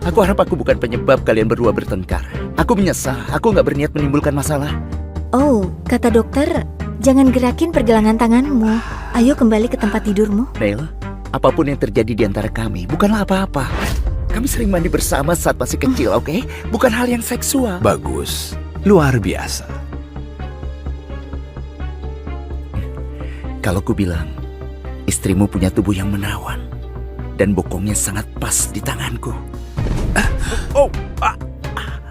Aku harap aku bukan penyebab kalian berdua bertengkar. Aku menyesal, aku nggak berniat menimbulkan masalah. Oh, kata dokter, jangan gerakin pergelangan tanganmu. Ayo kembali ke tempat tidurmu. Neil, apapun yang terjadi di antara kami bukanlah apa-apa. Kami sering mandi bersama saat masih kecil, oke? Bukan hal yang seksual. Bagus, luar biasa. Kalau ku bilang, istrimu punya tubuh yang menawan dan bokongnya sangat pas di tanganku.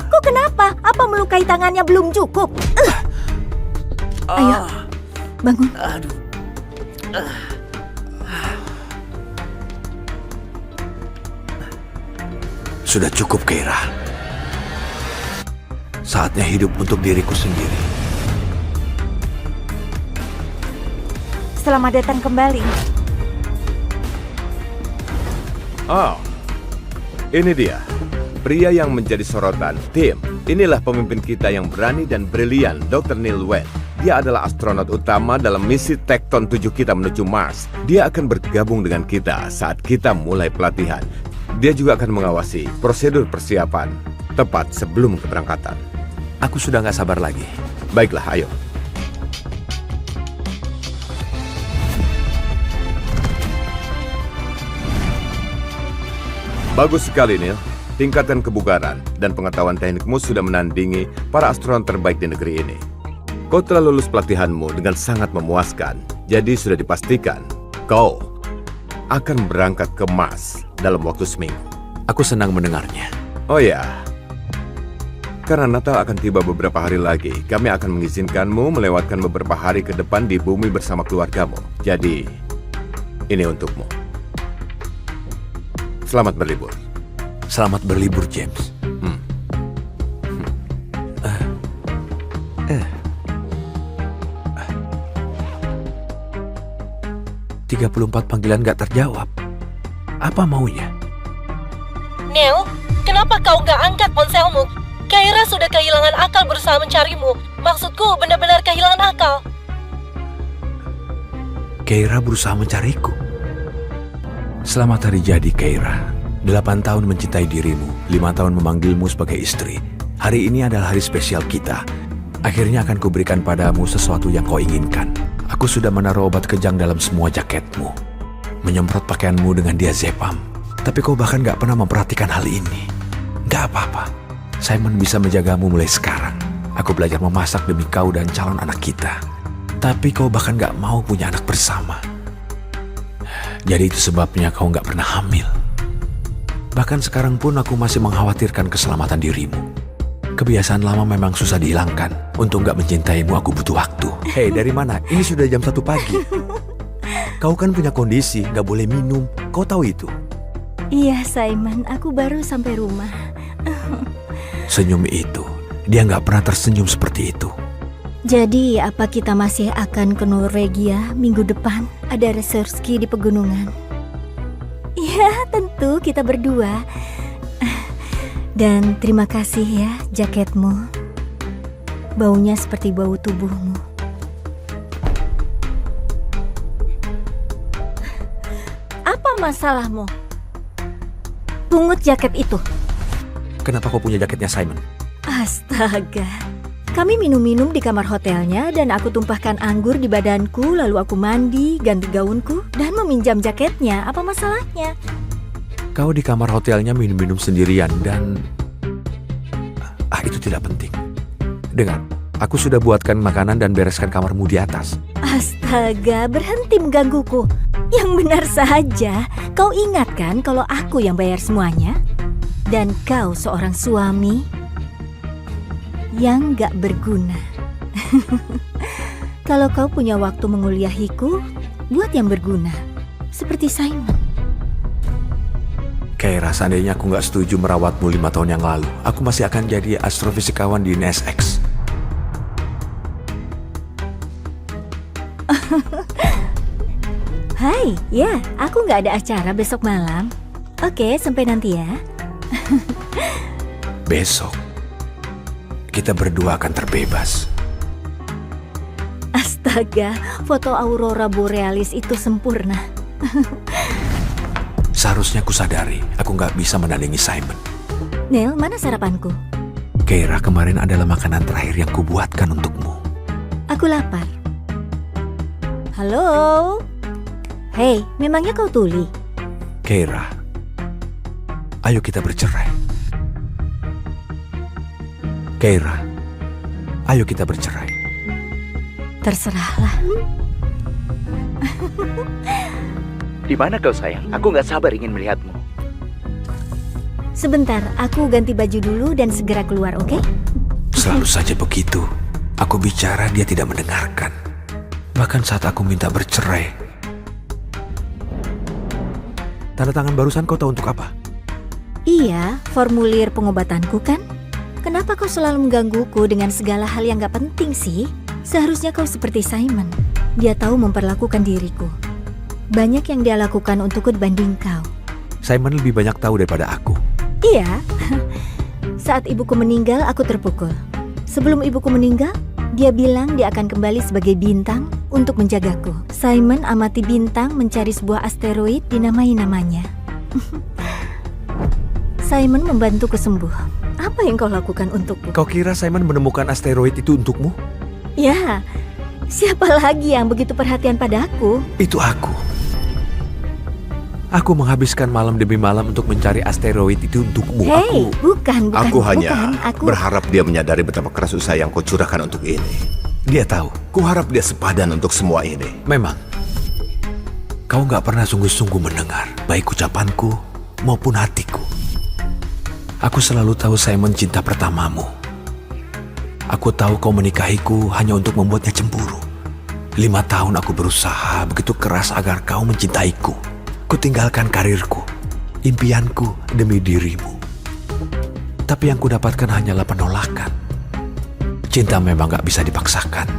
Kok kenapa? Apa melukai tangannya belum cukup? Ayo, bangun. Aduh. Sudah cukup, Keira. Saatnya hidup untuk diriku sendiri. Selamat datang kembali. Oh, ini dia. Pria yang menjadi sorotan tim. Inilah pemimpin kita yang berani dan brilian, Dr. Neil Webb. Dia adalah astronot utama dalam misi Tekton 7 kita menuju Mars. Dia akan bergabung dengan kita saat kita mulai pelatihan. Dia juga akan mengawasi prosedur persiapan tepat sebelum keberangkatan. Aku sudah nggak sabar lagi. Baiklah, ayo. Bagus sekali, Neil. Tingkatan kebugaran dan pengetahuan teknikmu sudah menandingi para astronot terbaik di negeri ini. Kau telah lulus pelatihanmu dengan sangat memuaskan. Jadi sudah dipastikan kau akan berangkat ke Mars dalam waktu seminggu. Aku senang mendengarnya. Oh ya, karena Natal akan tiba beberapa hari lagi, kami akan mengizinkanmu melewatkan beberapa hari ke depan di bumi bersama keluargamu. Jadi, ini untukmu. Selamat berlibur. Selamat berlibur, James. 34 panggilan gak terjawab. Apa maunya? Neil, kenapa kau gak angkat ponselmu? Keira sudah kehilangan akal berusaha mencarimu. Maksudku benar-benar kehilangan akal. Keira berusaha mencariku. Selamat hari jadi, Keira. 8 tahun mencintai dirimu, 5 tahun memanggilmu sebagai istri. Hari ini adalah hari spesial kita. Akhirnya akan kuberikan padamu sesuatu yang kau inginkan. Aku sudah menaruh obat kejang dalam semua jaketmu. Menyemprot pakaianmu dengan diazepam. Tapi kau bahkan gak pernah memperhatikan hal ini. Gak apa-apa. Simon bisa menjagamu mulai sekarang. Aku belajar memasak demi kau dan calon anak kita. Tapi kau bahkan gak mau punya anak bersama. Jadi itu sebabnya kau gak pernah hamil. Bahkan sekarang pun aku masih mengkhawatirkan keselamatan dirimu. Kebiasaan lama memang susah dihilangkan. Untuk gak mencintaimu aku butuh waktu. Hei, dari mana? Ini sudah jam 1 pagi. Kau kan punya kondisi, gak boleh minum. Kau tahu itu? Iya, Simon. Aku baru sampai rumah. Senyum itu, dia gak pernah tersenyum seperti itu. Jadi, apa kita masih akan ke Norwegia minggu depan? Ada reserski di pegunungan. Ya, tentu kita berdua. Dan terima kasih ya jaketmu. Baunya seperti bau tubuhmu. Apa masalahmu? Pungut jaket itu. Kenapa kau punya jaketnya Simon? Astaga. Kami minum-minum di kamar hotelnya dan aku tumpahkan anggur di badanku, lalu aku mandi, ganti gaunku, dan meminjam jaketnya. Apa masalahnya? Kau di kamar hotelnya minum-minum sendirian dan... itu tidak penting. Dengar, aku sudah buatkan makanan dan bereskan kamarmu di atas. Astaga, berhenti menggangguku. Yang benar saja, kau ingat kan kalau aku yang bayar semuanya? Dan kau seorang suami yang gak berguna. Kalau kau punya waktu menguliahiku, buat yang berguna. Seperti Simon. Keira, seandainya aku gak setuju merawatmu 5 tahun yang lalu, aku masih akan jadi astrofisikawan di NSX. Hai, ya, aku gak ada acara besok malam. Oke, sampai nanti ya. Besok, kita berdua akan terbebas. Astaga, foto aurora borealis itu sempurna. Seharusnya aku sadari, aku gak bisa menandingi Simon. Neil, mana sarapanku? Keira, kemarin adalah makanan terakhir yang kubuatkan untukmu. Aku lapar. Halo? Hei, memangnya kau tuli? Keira, ayo kita bercerai. Keira, ayo kita bercerai. Terserahlah. Di mana kau sayang? Aku nggak sabar ingin melihatmu. Sebentar, aku ganti baju dulu dan segera keluar, oke? Selalu saja begitu. Aku bicara, dia tidak mendengarkan. Bahkan saat aku minta bercerai. Tanda tangan barusan kau tahu untuk apa? Iya, formulir pengobatanku kan? Kenapa kau selalu menggangguku dengan segala hal yang gak penting sih? Seharusnya kau seperti Simon. Dia tahu memperlakukan diriku. Banyak yang dia lakukan untukku dibanding kau. Simon lebih banyak tahu daripada aku. Iya, saat ibuku meninggal aku terpukul. Sebelum ibuku meninggal, dia bilang dia akan kembali sebagai bintang untuk menjagaku. Simon amati bintang mencari sebuah asteroid dinamai namanya. Simon membantuku sembuh. Apa yang kau lakukan untukku? Kau kira Simon menemukan asteroid itu untukmu? Ya, siapa lagi yang begitu perhatian padaku? Itu aku. Aku menghabiskan malam demi malam untuk mencari asteroid itu untukmu. Hei, bukan. Aku hanya aku... berharap dia menyadari betapa keras usaha yang kau curahkan untuk ini. Dia tahu. Kuharap dia sepadan untuk semua ini. Memang, kau gak pernah sungguh-sungguh mendengar baik ucapanku maupun hatiku. Aku selalu tahu Simon cinta pertamamu. Aku tahu kau menikahiku hanya untuk membuatnya cemburu. 5 tahun aku berusaha begitu keras agar kau mencintaiku. Kutinggalkan karirku, impianku demi dirimu. Tapi yang kudapatkan hanyalah penolakan. Cinta memang gak bisa dipaksakan.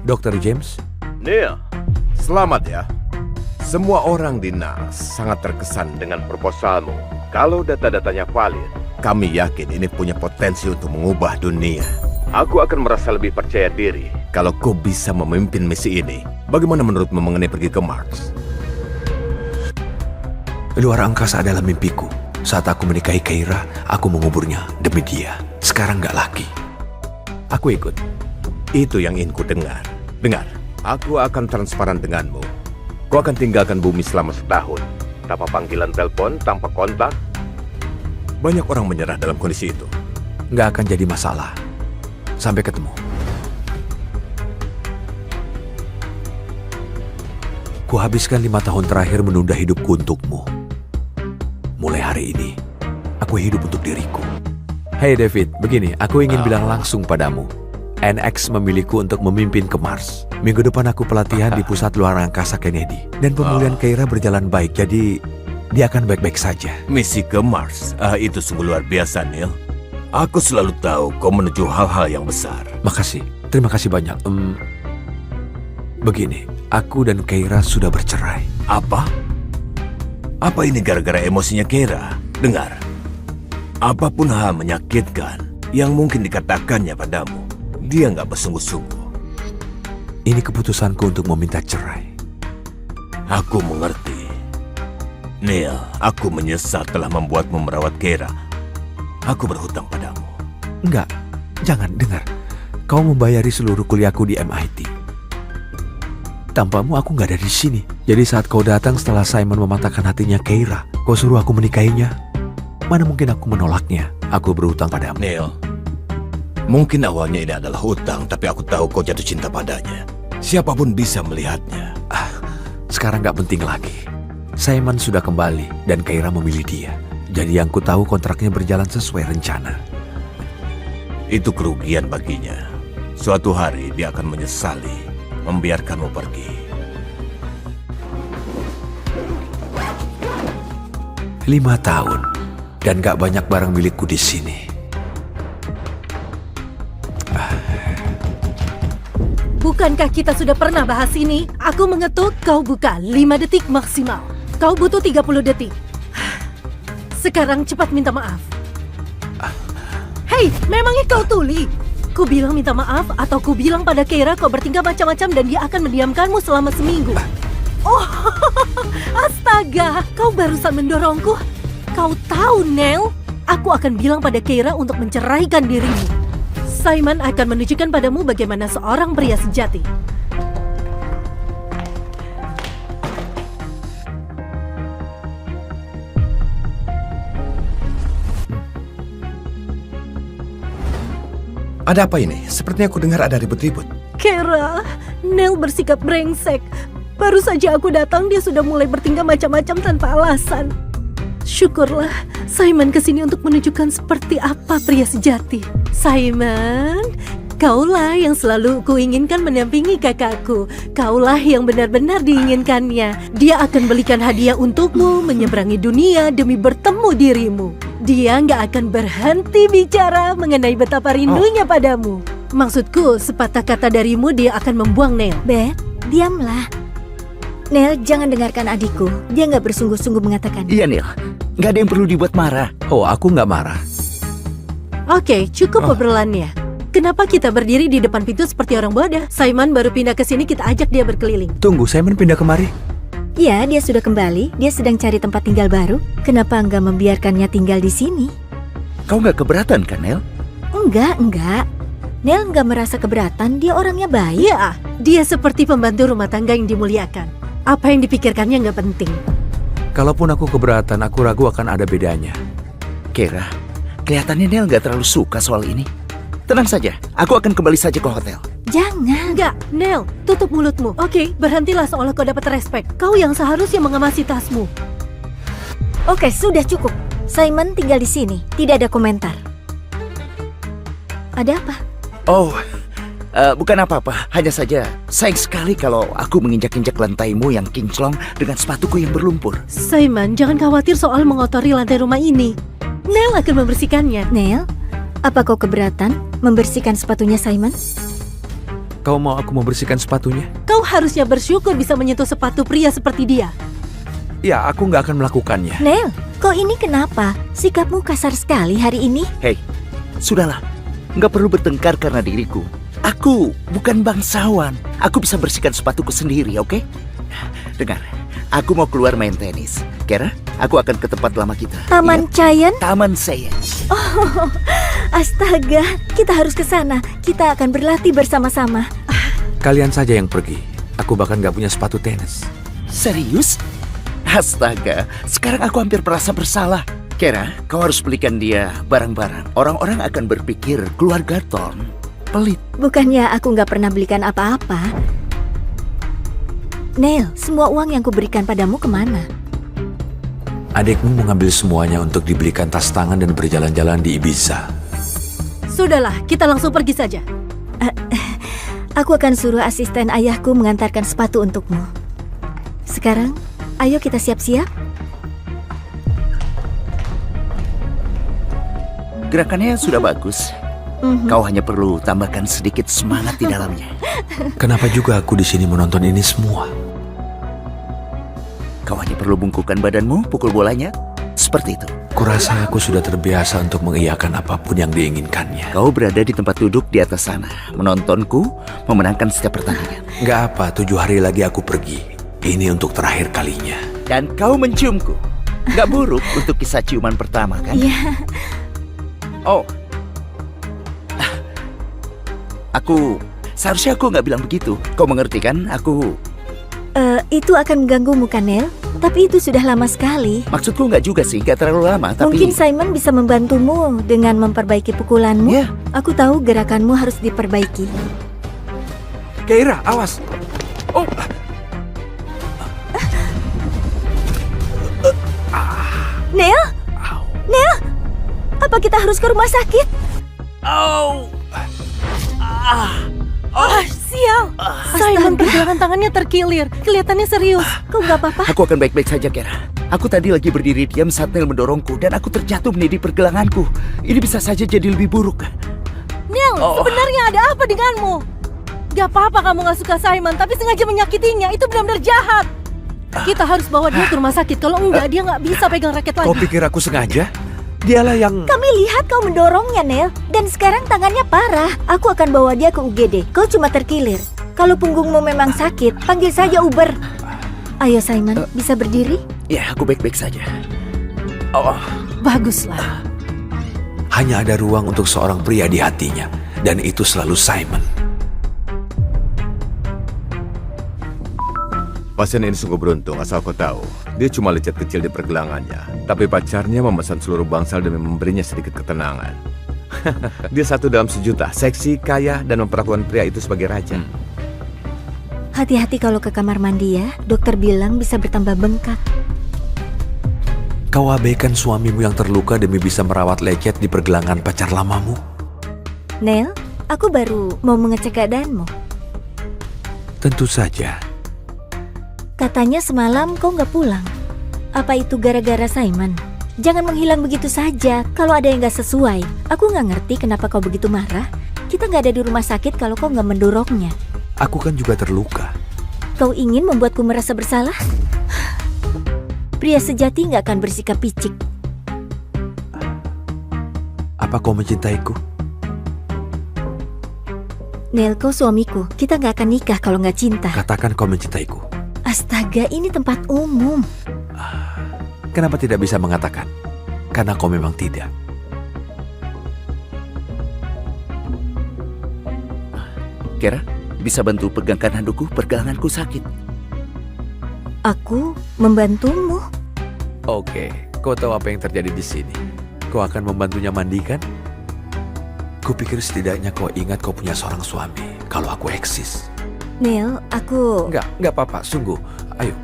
Dr. James? Neil, selamat ya. Semua orang di NAS sangat terkesan dengan proposalmu. Kalau data-datanya valid, kami yakin ini punya potensi untuk mengubah dunia. Aku akan merasa lebih percaya diri kalau kau bisa memimpin misi ini. Bagaimana menurutmu mengenai pergi ke Mars? Luar angkasa adalah mimpiku. Saat aku menikahi Keira, aku menguburnya demi dia. Sekarang gak lagi. Aku ikut. Itu yang ingin ku dengar. Dengar, aku akan transparan denganmu. Kau akan tinggalkan bumi selama setahun. Tanpa panggilan telepon, tanpa kontak. Banyak orang menyerah dalam kondisi itu. Gak akan jadi masalah. Sampai ketemu. Kuhabiskan 5 tahun terakhir menunda hidupku untukmu. Mulai hari ini, aku hidup untuk diriku. Hey David, begini, aku ingin bilang langsung padamu. NX memilihku untuk memimpin ke Mars. Minggu depan aku pelatihan di pusat luar angkasa Kennedy. Dan pemulihan Keira berjalan baik, jadi dia akan baik-baik saja. Misi ke Mars, itu sungguh luar biasa, Neil. Aku selalu tahu kau menuju hal-hal yang besar. Makasih, terima kasih banyak. Begini, aku dan Keira sudah bercerai. Apa? Apa ini gara-gara emosinya Keira? Dengar, apapun hal menyakitkan yang mungkin dikatakannya padamu, dia nggak bersungguh-sungguh. Ini keputusanku untuk meminta cerai. Aku mengerti. Neil, aku menyesal telah membuatmu merawat Keira. Aku berhutang padamu. Enggak, jangan dengar. Kau membayari seluruh kuliahku di MIT. Tanpamu aku nggak ada di sini. Jadi saat kau datang setelah Simon mematahkan hatinya Keira, kau suruh aku menikahinya. Mana mungkin aku menolaknya? Aku berhutang padamu. Neil, mungkin awalnya ini adalah hutang, tapi aku tahu kau jatuh cinta padanya. Siapapun bisa melihatnya. Sekarang nggak penting lagi. Simon sudah kembali dan Keira memilih dia. Jadi yang ku tahu kontraknya berjalan sesuai rencana. Itu kerugian baginya. Suatu hari dia akan menyesali membiarkanmu pergi. 5 tahun dan gak banyak barang milikku di sini. Bukankah kita sudah pernah bahas ini? Aku mengetuk, kau buka 5 detik maksimal. Kau butuh 30 detik. Sekarang cepat minta maaf. Hei, memangnya kau tuli? Ku bilang minta maaf atau ku bilang pada Keira kau bertingkah macam-macam dan dia akan mendiamkanmu selama seminggu. Oh, Astaga, kau barusan mendorongku. Kau tahu, Neil, aku akan bilang pada Keira untuk menceraikan dirimu. Simon akan menunjukkan padamu bagaimana seorang pria sejati. Ada apa ini? Sepertinya aku dengar ada ribut-ribut. Keira, Neil bersikap brengsek. Baru saja aku datang, dia sudah mulai bertingkah macam-macam tanpa alasan. Syukurlah, Simon kesini untuk menunjukkan seperti apa pria sejati. Simon, kaulah yang selalu kuinginkan mendampingi kakakku. Kaulah yang benar-benar diinginkannya. Dia akan belikan hadiah untukmu, menyeberangi dunia demi bertemu dirimu. Dia nggak akan berhenti bicara mengenai betapa rindunya padamu. Maksudku, sepatah kata darimu dia akan membuang Neil. Beth, diamlah. Neil, jangan dengarkan adikku. Dia nggak bersungguh-sungguh mengatakan. Iya, Neil. Nggak ada yang perlu dibuat marah. Oh, aku nggak marah. Oke, cukup obrolannya. Kenapa kita berdiri di depan pintu seperti orang bodoh? Simon baru pindah ke sini, kita ajak dia berkeliling. Tunggu, Simon pindah kemari. Ya, dia sudah kembali. Dia sedang cari tempat tinggal baru. Kenapa nggak membiarkannya tinggal di sini? Kau nggak keberatan kan, Neil? Enggak. Neil nggak merasa keberatan. Dia orangnya baik. Ya, dia seperti pembantu rumah tangga yang dimuliakan. Apa yang dipikirkannya nggak penting. Kalaupun aku keberatan, aku ragu akan ada bedanya. Keira, kelihatannya Neil nggak terlalu suka soal ini. Tenang saja, aku akan kembali saja ke hotel. Jangan. Enggak, Neil, tutup mulutmu. Oke, berhentilah seolah kau dapat respek. Kau yang seharusnya mengemasi tasmu. Oke, sudah cukup. Simon tinggal di sini. Tidak ada komentar. Ada apa? Oh, bukan apa-apa. Hanya saja sayang sekali kalau aku menginjak-injak lantaimu yang kinclong dengan sepatuku yang berlumpur. Simon, jangan khawatir soal mengotori lantai rumah ini. Neil akan membersihkannya. Neil, apa kau keberatan membersihkan sepatunya Simon? Kau mau aku membersihkan sepatunya? Kau harusnya bersyukur bisa menyentuh sepatu pria seperti dia. Ya, aku nggak akan melakukannya. Neil, kau ini kenapa? Sikapmu kasar sekali hari ini. Hei, sudahlah. Nggak perlu bertengkar karena diriku. Aku bukan bangsawan. Aku bisa bersihkan sepatuku sendiri, oke? Dengar, aku mau keluar main tenis. Kira, aku akan ke tempat lama kita. Taman Ingat? Giant? Taman saya. Oh, astaga, kita harus ke sana. Kita akan berlatih bersama-sama. Kalian saja yang pergi. Aku bahkan nggak punya sepatu tenis. Serius? Astaga, sekarang aku hampir merasa bersalah. Kira, kau harus belikan dia barang-barang. Orang-orang akan berpikir keluarga Thorne pelit. Bukannya aku nggak pernah belikan apa-apa. Neil, semua uang yang kuberikan padamu kemana? Adikmu mengambil semuanya untuk dibelikan tas tangan dan berjalan-jalan di Ibiza. Sudahlah, kita langsung pergi saja. Aku akan suruh asisten ayahku mengantarkan sepatu untukmu. Sekarang, ayo kita siap-siap. Gerakannya sudah bagus. Kau hanya perlu tambahkan sedikit semangat di dalamnya. Kenapa juga aku di sini menonton ini semua? Kau hanya perlu bungkukkan badanmu, pukul bolanya. Seperti itu. Kurasa aku sudah terbiasa untuk mengiyakan apapun yang diinginkannya. Kau berada di tempat duduk di atas sana, menontonku memenangkan setiap pertandingan. Nggak apa, 7 hari lagi aku pergi. Ini untuk terakhir kalinya. Dan kau menciumku. Gak buruk untuk kisah ciuman pertama, kan? Iya. Oh. Seharusnya aku nggak bilang begitu. Kau mengerti kan? Itu akan mengganggumu kan, Neil? Tapi itu sudah lama sekali. Maksudku nggak juga sih, nggak terlalu lama. Tapi Mungkin Simon bisa membantumu dengan memperbaiki pukulanmu. Ya. Aku tahu gerakanmu harus diperbaiki. Keira, awas! Oh, Neil? Neil? Apa kita harus ke rumah sakit? Sial! Simon pergelangan tangannya terkilir. Kelihatannya serius. Kau nggak apa-apa? aku akan baik-baik saja, Kira. Aku tadi lagi berdiri diam saat Neil mendorongku dan aku terjatuh mendidik pergelanganku. Ini bisa saja jadi lebih buruk. Neil, sebenarnya ada apa denganmu? Gak apa-apa kamu gak suka Simon, tapi sengaja menyakitinya. Itu benar-benar jahat. Kita harus bawa dia ke rumah sakit. Kalau enggak, dia gak bisa pegang raket lagi. kau pikir aku sengaja? Dialah yang... Kami lihat kau mendorongnya, Neil. Dan sekarang tangannya parah. Aku akan bawa dia ke UGD. Kau cuma terkilir. Kalau punggungmu memang sakit, panggil saja Uber. Ayo Simon, bisa berdiri? Ya, aku baik-baik saja. Oh, Baguslah. Hanya ada ruang untuk seorang pria di hatinya, dan itu selalu Simon. Pasien ini sungguh beruntung, asal kau tahu. Dia cuma lecet kecil di pergelangannya, tapi pacarnya memesan seluruh bangsal demi memberinya sedikit ketenangan. Dia satu dalam sejuta, seksi, kaya, dan memperlakukan pria itu sebagai raja. Hati-hati kalau ke kamar mandi ya. Dokter bilang bisa bertambah bengkak. Kau abaikan suamimu yang terluka demi bisa merawat lecet di pergelangan pacar lamamu. Neil, aku baru mau mengecek keadaanmu. Tentu saja. Katanya semalam kau nggak pulang. Apa itu gara-gara Simon? Jangan menghilang begitu saja. Kalau ada yang nggak sesuai, aku nggak ngerti kenapa kau begitu marah. Kita nggak ada di rumah sakit kalau kau nggak mendorongnya. Aku kan juga terluka. Kau ingin membuatku merasa bersalah? Pria sejati nggak akan bersikap picik. Apa kau mencintaiku? Neil, kau suamiku. Kita nggak akan nikah kalau nggak cinta. Katakan kau mencintaiku. Astaga, ini tempat umum. Kenapa tidak bisa mengatakan? Karena kau memang tidak. Kira, bisa bantu pegangkan handukku? Pergelanganku sakit. Aku membantumu. Oke, kau tahu apa yang terjadi di sini. Kau akan membantunya mandi kan? Kupikir setidaknya kau ingat kau punya seorang suami. Kalau aku eksis. Neil, aku... Enggak apa-apa, sungguh. Ayo.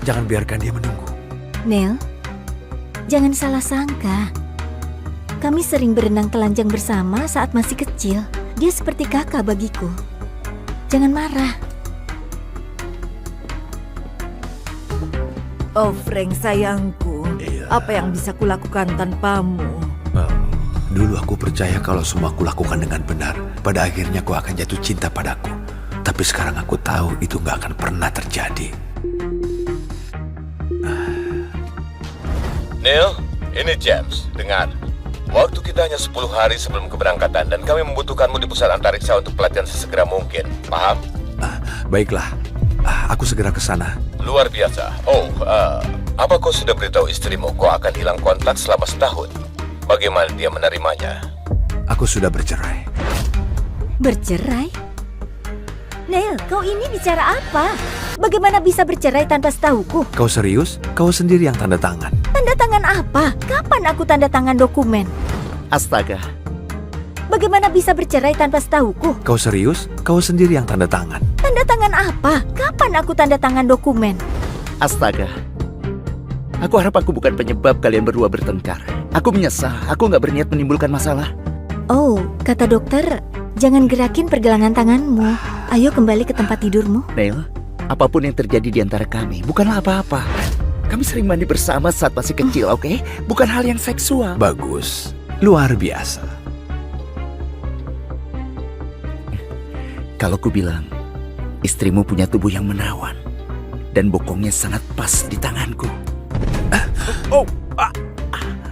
Jangan biarkan dia menunggu. Neil, jangan salah sangka. Kami sering berenang telanjang bersama saat masih kecil. Dia seperti kakak bagiku. Jangan marah. Oh Frank sayangku, apa yang bisa kulakukan tanpamu? Dulu aku percaya kalau semua aku lakukan dengan benar. Pada akhirnya kau akan jatuh cinta padaku. Tapi sekarang aku tahu itu gak akan pernah terjadi. Neil, ini James. Dengar, waktu kita hanya 10 hari sebelum keberangkatan dan kami membutuhkanmu di pusat antariksa untuk pelatihan sesegera mungkin. Paham? Baiklah, aku segera ke sana. Luar biasa. Apa kau sudah beritahu istrimu kau akan hilang kontak selama setahun? Bagaimana dia menerimanya? Aku sudah bercerai. Bercerai? Neil, kau ini bicara apa? Bagaimana bisa bercerai tanpa setahuku? Kau serius? Kau sendiri yang tanda tangan. Tanda tangan apa? Kapan aku tanda tangan dokumen? Astaga, Bagaimana bisa bercerai tanpa setahuku? Kau serius? Kau sendiri yang tanda tangan. Tanda tangan apa? Kapan aku tanda tangan dokumen? astaga. Aku harap aku bukan penyebab kalian berdua bertengkar. Aku menyesal, aku nggak berniat menimbulkan masalah. Oh, kata dokter, jangan gerakin pergelangan tanganmu. Ayo kembali ke tempat tidurmu. Neil, apapun yang terjadi di antara kami bukanlah apa-apa. Kami sering mandi bersama saat masih kecil, oke? Bukan hal yang seksual. Bagus. Luar biasa. Kalau ku bilang, istrimu punya tubuh yang menawan dan bokongnya sangat pas di tanganku.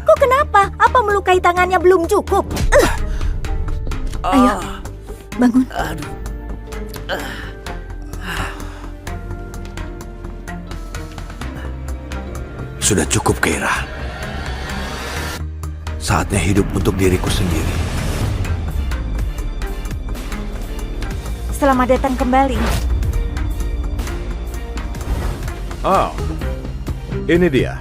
Kok kenapa? Apa melukai tangannya belum cukup? Ayo, bangun. Sudah cukup, Keira. Saatnya hidup untuk diriku sendiri. Selamat datang kembali. Oh, ini dia.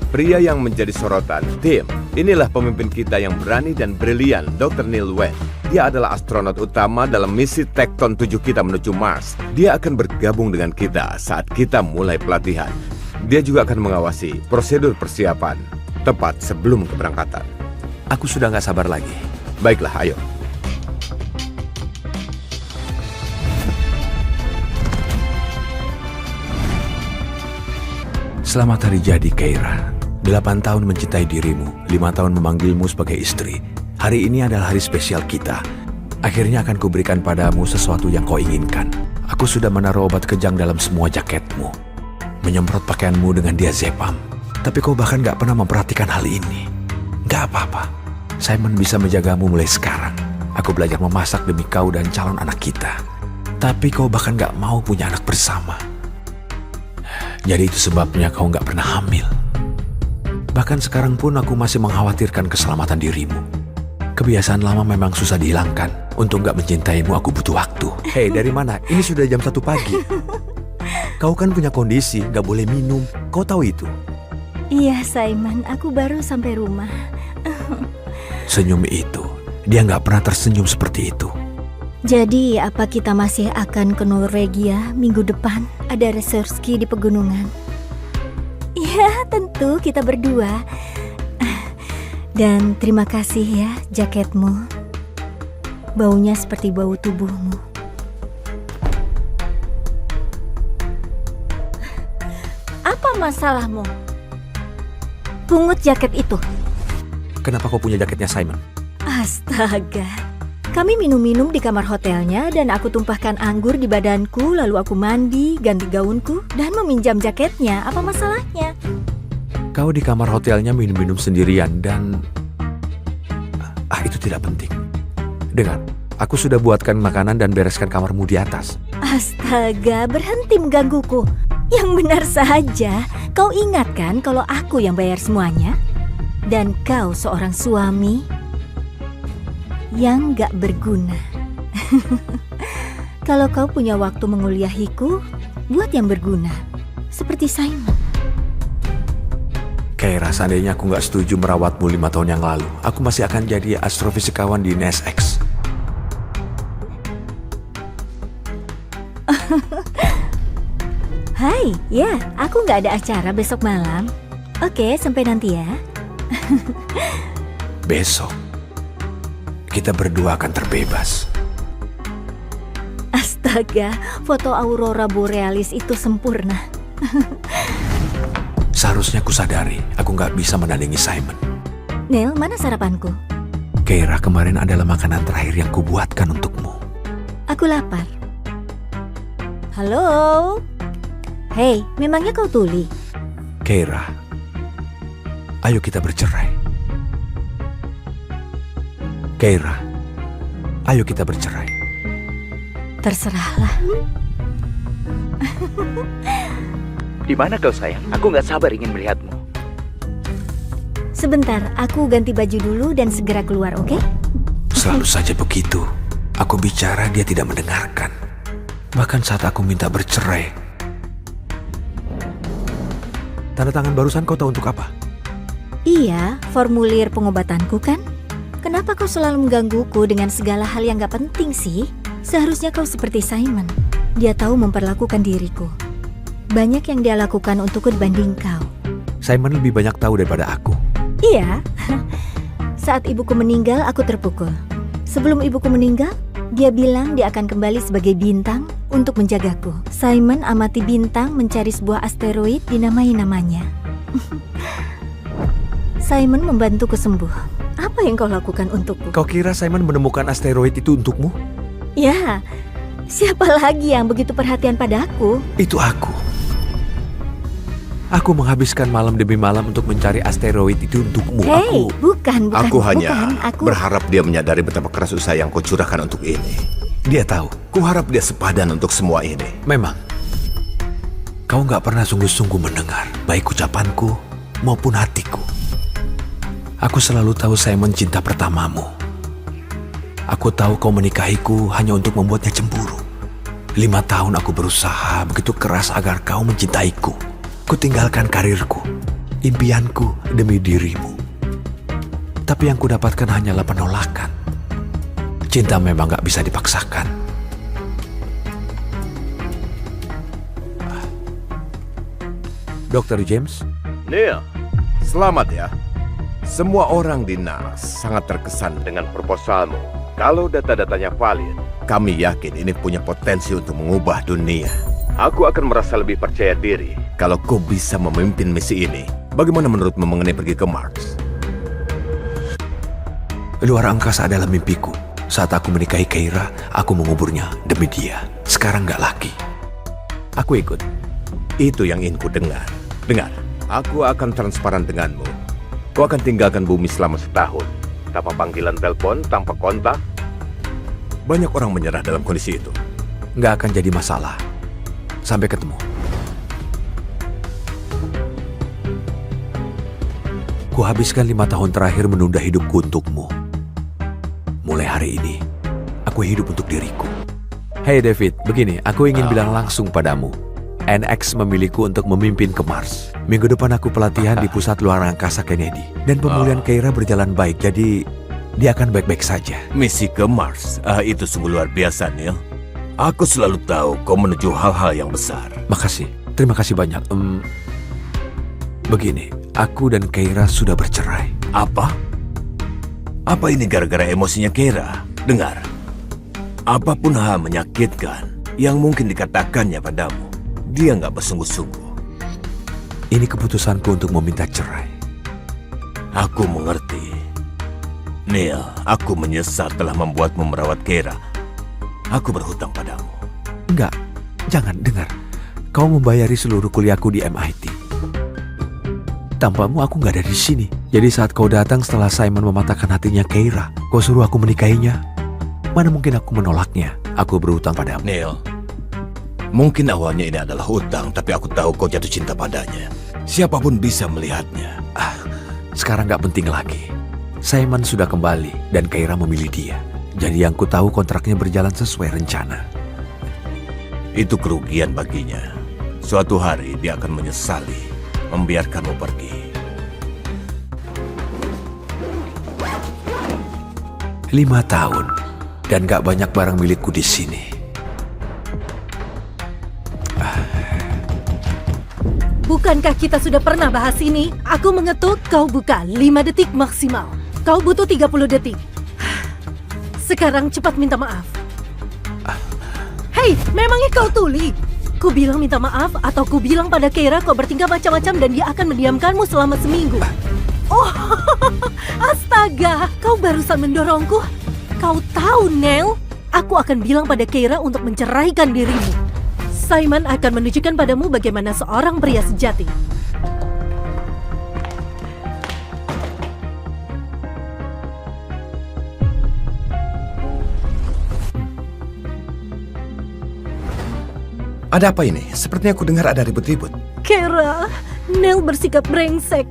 Pria yang menjadi sorotan tim. Inilah pemimpin kita yang berani dan brilian, Dr. Neil Wayne. Dia adalah astronot utama dalam misi Tekton 7 kita menuju Mars. Dia akan bergabung dengan kita saat kita mulai pelatihan. Dia juga akan mengawasi prosedur persiapan tepat sebelum keberangkatan. Aku sudah gak sabar lagi. Baiklah, ayo. Selamat hari jadi, Keira. 8 tahun mencintai dirimu, 5 tahun memanggilmu sebagai istri. Hari ini adalah hari spesial kita. Akhirnya akan kuberikan padamu sesuatu yang kau inginkan. Aku sudah menaruh obat kejang dalam semua jaketmu. Menyemprot pakaianmu dengan diazepam. Tapi kau bahkan gak pernah memperhatikan hal ini. Gak apa-apa. Simon bisa menjagamu mulai sekarang. Aku belajar memasak demi kau dan calon anak kita. Tapi kau bahkan gak mau punya anak bersama. Jadi itu sebabnya kau nggak pernah hamil. Bahkan sekarang pun aku masih mengkhawatirkan keselamatan dirimu. Kebiasaan lama memang susah dihilangkan. Untuk nggak mencintaimu aku butuh waktu. Hei, dari mana? Ini sudah jam 1 pagi. Kau kan punya kondisi, nggak boleh minum. Kau tahu itu? Iya, Simon. Aku baru sampai rumah. Senyum itu, dia nggak pernah tersenyum seperti itu. Jadi, apa kita masih akan ke Norwegia minggu depan? Ada reserski di pegunungan. Ya, tentu kita berdua. Dan terima kasih ya jaketmu. Baunya seperti bau tubuhmu. Apa masalahmu? Pungut jaket itu. Kenapa kau punya jaketnya Simon? Astaga. Kami minum-minum di kamar hotelnya dan aku tumpahkan anggur di badanku, lalu aku mandi, ganti gaunku, dan meminjam jaketnya. Apa masalahnya? Kau di kamar hotelnya minum-minum sendirian dan... itu tidak penting. Dengar, aku sudah buatkan makanan dan bereskan kamarmu di atas. Astaga, berhenti menggangguku. Yang benar saja, kau ingat kan kalau aku yang bayar semuanya? Dan kau seorang suami yang gak berguna. Kalau kau punya waktu menguliahiku, buat yang berguna. Seperti Simon. Keira, seandainya aku nggak setuju merawatmu 5 tahun yang lalu, aku masih akan jadi astrofisikawan di NSX. Hai, ya, aku nggak ada acara besok malam. Oke, sampai nanti ya. Besok, kita berdua akan terbebas. Astaga, foto aurora borealis itu sempurna. Seharusnya ku sadari, aku nggak bisa menandingi Simon. Neil, mana sarapanku? Keira, kemarin adalah makanan terakhir yang kubuatkan untukmu. Aku lapar. Halo? Hei, memangnya kau tuli? Keira, ayo kita bercerai. Keira, ayo kita bercerai. Terserahlah. Di mana kau sayang? Aku nggak sabar ingin melihatmu. Sebentar, aku ganti baju dulu dan segera keluar, oke? Selalu saja begitu. Aku bicara, dia tidak mendengarkan. Bahkan saat aku minta bercerai. Tanda tangan barusan kau tahu untuk apa? Iya, formulir pengobatanku kan? Kenapa kau selalu menggangguku dengan segala hal yang gak penting sih? Seharusnya kau seperti Simon. Dia tahu memperlakukan diriku. Banyak yang dia lakukan untukku dibanding kau. Simon lebih banyak tahu daripada aku. Iya. Saat ibuku meninggal, aku terpukul. Sebelum ibuku meninggal, dia bilang dia akan kembali sebagai bintang untuk menjagaku. Simon amati bintang mencari sebuah asteroid dinamai namanya. Simon membantuku sembuh. Apa yang kau lakukan untukku? Kau kira Simon menemukan asteroid itu untukmu? Ya, siapa lagi yang begitu perhatian padaku? Itu aku. Aku menghabiskan malam demi malam untuk mencari asteroid itu untukmu. Hei, bukan. Aku hanya Aku... berharap dia menyadari betapa keras usaha yang kau curahkan untuk ini. Dia tahu. Kuharap dia sepadan untuk semua ini. Memang. Kau nggak pernah sungguh-sungguh mendengar, baik ucapanku maupun hatiku. Aku selalu tahu Simon cinta pertamamu. Aku tahu kau menikahiku hanya untuk membuatnya cemburu. 5 tahun aku berusaha begitu keras agar kau mencintaiku. Kutinggalkan karirku, impianku demi dirimu. Tapi yang kudapatkan hanyalah penolakan. Cinta memang gak bisa dipaksakan. Dr. James? Neil, selamat ya. Semua orang di NAS sangat terkesan dengan proposalmu. Kalau data-datanya valid, kami yakin ini punya potensi untuk mengubah dunia. Aku akan merasa lebih percaya diri kalau kau bisa memimpin misi ini. Bagaimana menurutmu mengenai pergi ke Mars? Luar angkasa adalah mimpiku. Saat aku menikahi Keira, aku menguburnya demi dia. Sekarang gak lagi. Aku ikut. Itu yang ingin ku dengar. Dengar, aku akan transparan denganmu. Kau akan tinggalkan bumi selama setahun. Tanpa panggilan telepon, tanpa kontak. Banyak orang menyerah dalam kondisi itu. Gak akan jadi masalah. Sampai ketemu. Kuhabiskan 5 tahun terakhir menunda hidupku untukmu. Mulai hari ini, aku hidup untuk diriku. Hey David, begini, aku ingin bilang langsung padamu. NX memilihku untuk memimpin ke Mars. Minggu depan aku pelatihan di pusat luar angkasa Kennedy. Dan pemulihan Keira berjalan baik, jadi dia akan baik-baik saja. Misi ke Mars, itu sungguh luar biasa, Neil. Aku selalu tahu kau menuju hal-hal yang besar. Makasih, terima kasih banyak. Begini, aku dan Keira sudah bercerai. Apa? Apa ini gara-gara emosinya Keira? Dengar, apapun hal menyakitkan yang mungkin dikatakannya padamu, dia nggak bersungguh-sungguh. Ini keputusanku untuk meminta cerai. Aku mengerti. Neil, aku menyesal telah membuatmu merawat Keira. Aku berhutang padamu. Enggak, jangan dengar. Kau membayari seluruh kuliahku di MIT. Tanpamu aku nggak ada di sini. Jadi saat kau datang setelah Simon mematahkan hatinya Keira, kau suruh aku menikahinya. Mana mungkin aku menolaknya? Aku berhutang padamu. Neil, mungkin awalnya ini adalah hutang, tapi aku tahu kau jatuh cinta padanya. Siapapun bisa melihatnya. Sekarang nggak penting lagi. Simon sudah kembali dan Keira memilih dia. Jadi yang ku tahu kontraknya berjalan sesuai rencana. Itu kerugian baginya. Suatu hari dia akan menyesali membiarkanmu pergi. 5 tahun dan gak banyak barang milikku di sini. Bukankah kita sudah pernah bahas ini? Aku mengetuk, kau buka 5 detik maksimal. Kau butuh 30 detik. Sekarang cepat minta maaf. Hei, memangnya kau tuli? Ku bilang minta maaf atau ku bilang pada Keira kau bertingkah macam-macam dan dia akan mendiamkanmu selama seminggu. Oh, astaga, kau barusan mendorongku. Kau tahu, Neil, aku akan bilang pada Keira untuk menceraikan dirimu. Simon akan menunjukkan padamu bagaimana seorang pria sejati. Ada apa ini? Sepertinya aku dengar ada ribut-ribut. Keira, Neil bersikap brengsek.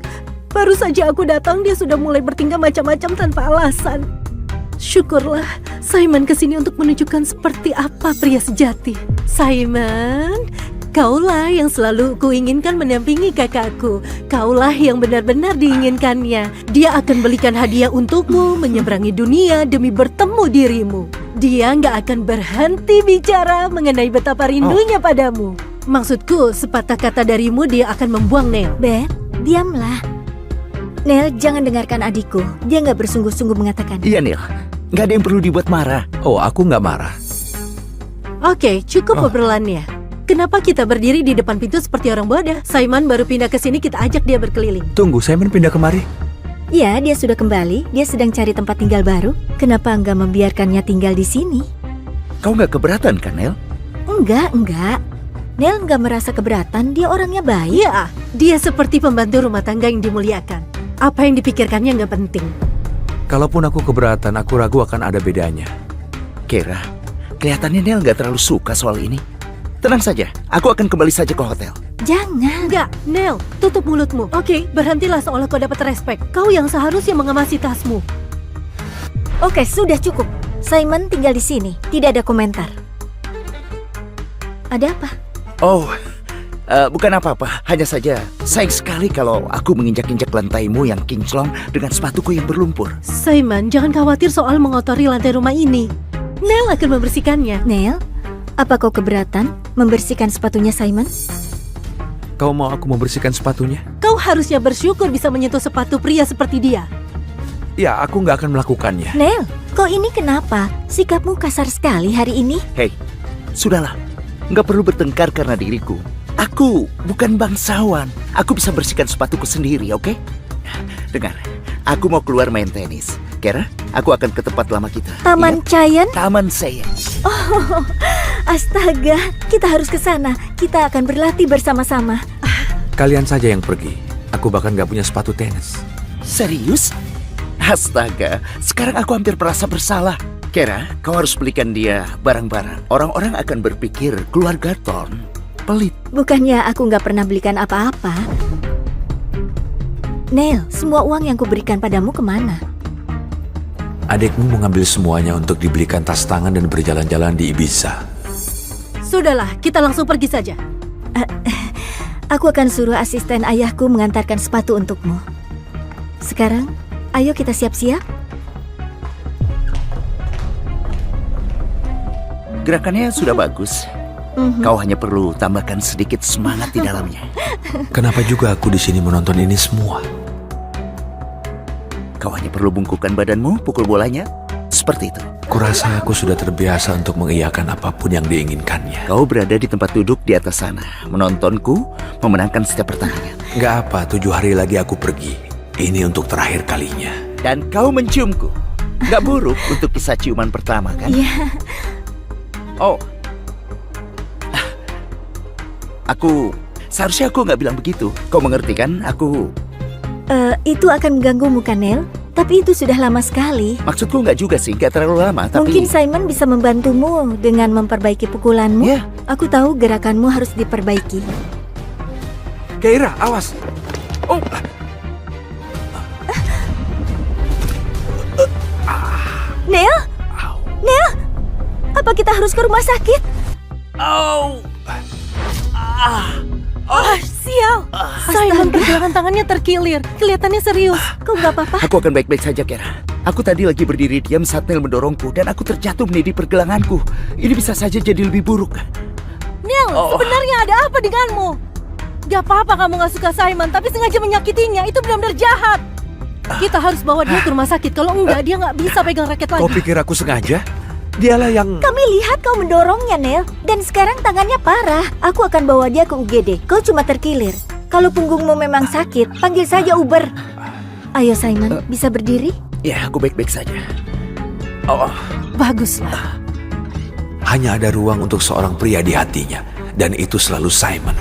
Baru saja aku datang, dia sudah mulai bertingkah macam-macam tanpa alasan. Syukurlah, Simon kesini untuk menunjukkan seperti apa pria sejati. Simon, kaulah yang selalu kuinginkan mendampingi kakakku. Kaulah yang benar-benar diinginkannya. Dia akan belikan hadiah untukmu, menyeberangi dunia demi bertemu dirimu. Dia nggak akan berhenti bicara mengenai betapa rindunya padamu. Maksudku, sepatah kata darimu dia akan membuang Neil. Beth, diamlah. Neil, jangan dengarkan adikku. Dia nggak bersungguh-sungguh mengatakan. Iya, Neil. Nggak ada yang perlu dibuat marah. Oh, aku nggak marah. Oke, cukup obrolannya. Kenapa kita berdiri di depan pintu seperti orang bodoh? Simon baru pindah ke sini, kita ajak dia berkeliling. Tunggu, Simon pindah kemari. Ya, dia sudah kembali. Dia sedang cari tempat tinggal baru. Kenapa nggak membiarkannya tinggal di sini? Kau nggak keberatan kan, Neil? Enggak. Neil nggak merasa keberatan. Dia orangnya baik. Iya, dia seperti pembantu rumah tangga yang dimuliakan. Apa yang dipikirkannya nggak penting. Kalaupun aku keberatan, aku ragu akan ada bedanya. Keira, kelihatannya Neil nggak terlalu suka soal ini. Tenang saja, aku akan kembali saja ke hotel. Jangan. Enggak, Neil, tutup mulutmu. Oke, berhentilah seolah kau dapat respek. Kau yang seharusnya mengemasi tasmu. Oke, sudah cukup. Simon tinggal di sini. Tidak ada komentar. Ada apa? Oh, bukan apa-apa. Hanya saja sayang sekali kalau aku menginjak-injak lantaimu yang kinclong dengan sepatuku yang berlumpur. Simon, jangan khawatir soal mengotori lantai rumah ini. Neil akan membersihkannya. Neil, apa kau keberatan membersihkan sepatunya Simon? Kau mau aku membersihkan sepatunya? Kau harusnya bersyukur bisa menyentuh sepatu pria seperti dia. Ya, aku nggak akan melakukannya. Neil, kau ini kenapa? Sikapmu kasar sekali hari ini. Hei, sudahlah. Nggak perlu bertengkar karena diriku. Aku bukan bangsawan. Aku bisa bersihkan sepatuku sendiri, oke? Dengar, aku mau keluar main tenis. Keira, aku akan ke tempat lama kita. Taman Iya? Cayan? Taman saya. Oh, astaga, kita harus ke sana. Kita akan berlatih bersama-sama. Kalian saja yang pergi. Aku bahkan nggak punya sepatu tenis. Serius? Astaga, sekarang aku hampir merasa bersalah. Keira, kau harus belikan dia barang-barang. Orang-orang akan berpikir keluarga Thorne pelit. Bukannya aku nggak pernah belikan apa-apa. Neil, semua uang yang kuberikan padamu kemana? Adikmu mengambil semuanya untuk dibelikan tas tangan dan berjalan-jalan di Ibiza. Sudahlah, kita langsung pergi saja. Aku akan suruh asisten ayahku mengantarkan sepatu untukmu. Sekarang, ayo kita siap-siap. Gerakannya sudah bagus. Kau hanya perlu tambahkan sedikit semangat di dalamnya. Kenapa juga aku di sini menonton ini semua? Kau hanya perlu bungkukkan badanmu, pukul bolanya. Seperti itu. Kurasa aku sudah terbiasa untuk mengiyakan apapun yang diinginkannya. Kau berada di tempat duduk di atas sana, menontonku memenangkan setiap pertandingan. Gak apa, 7 hari lagi aku pergi. Ini untuk terakhir kalinya. Dan kau menciumku. Gak buruk untuk kisah ciuman pertama, kan? Iya. Oh. Seharusnya aku gak bilang begitu. Kau mengerti kan? Itu akan mengganggumu kan, Neil? Tapi itu sudah lama sekali. Maksudku nggak juga sih, nggak terlalu lama, tapi... Mungkin Simon bisa membantumu dengan memperbaiki pukulanmu. Ya. Aku tahu gerakanmu harus diperbaiki. Keira, awas! Oh! Neil? Neil? Apa kita harus ke rumah sakit? Sial! Simon pergelangan tangannya terkilir. Kelihatannya serius. Kau nggak apa-apa? Aku akan baik-baik saja, Kera. Aku tadi lagi berdiri diam saat Neil mendorongku dan aku terjatuh meniti pergelanganku. Ini bisa saja jadi lebih buruk. Neil, sebenarnya ada apa denganmu? Gak apa-apa kamu gak suka Simon, tapi sengaja menyakitinya. Itu benar-benar jahat. Kita harus bawa dia ke rumah sakit. Kalau enggak, dia gak bisa pegang raket lagi. Kau pikir aku sengaja? Dialah yang... Kami lihat kau mendorongnya, Neil. Dan sekarang tangannya parah. Aku akan bawa dia ke UGD. Kau cuma terkilir. Kalau punggungmu memang sakit, panggil saja Uber. Ayo Simon, bisa berdiri? Ya, aku baik-baik saja. Baguslah. Hanya ada ruang untuk seorang pria di hatinya. Dan itu selalu Simon.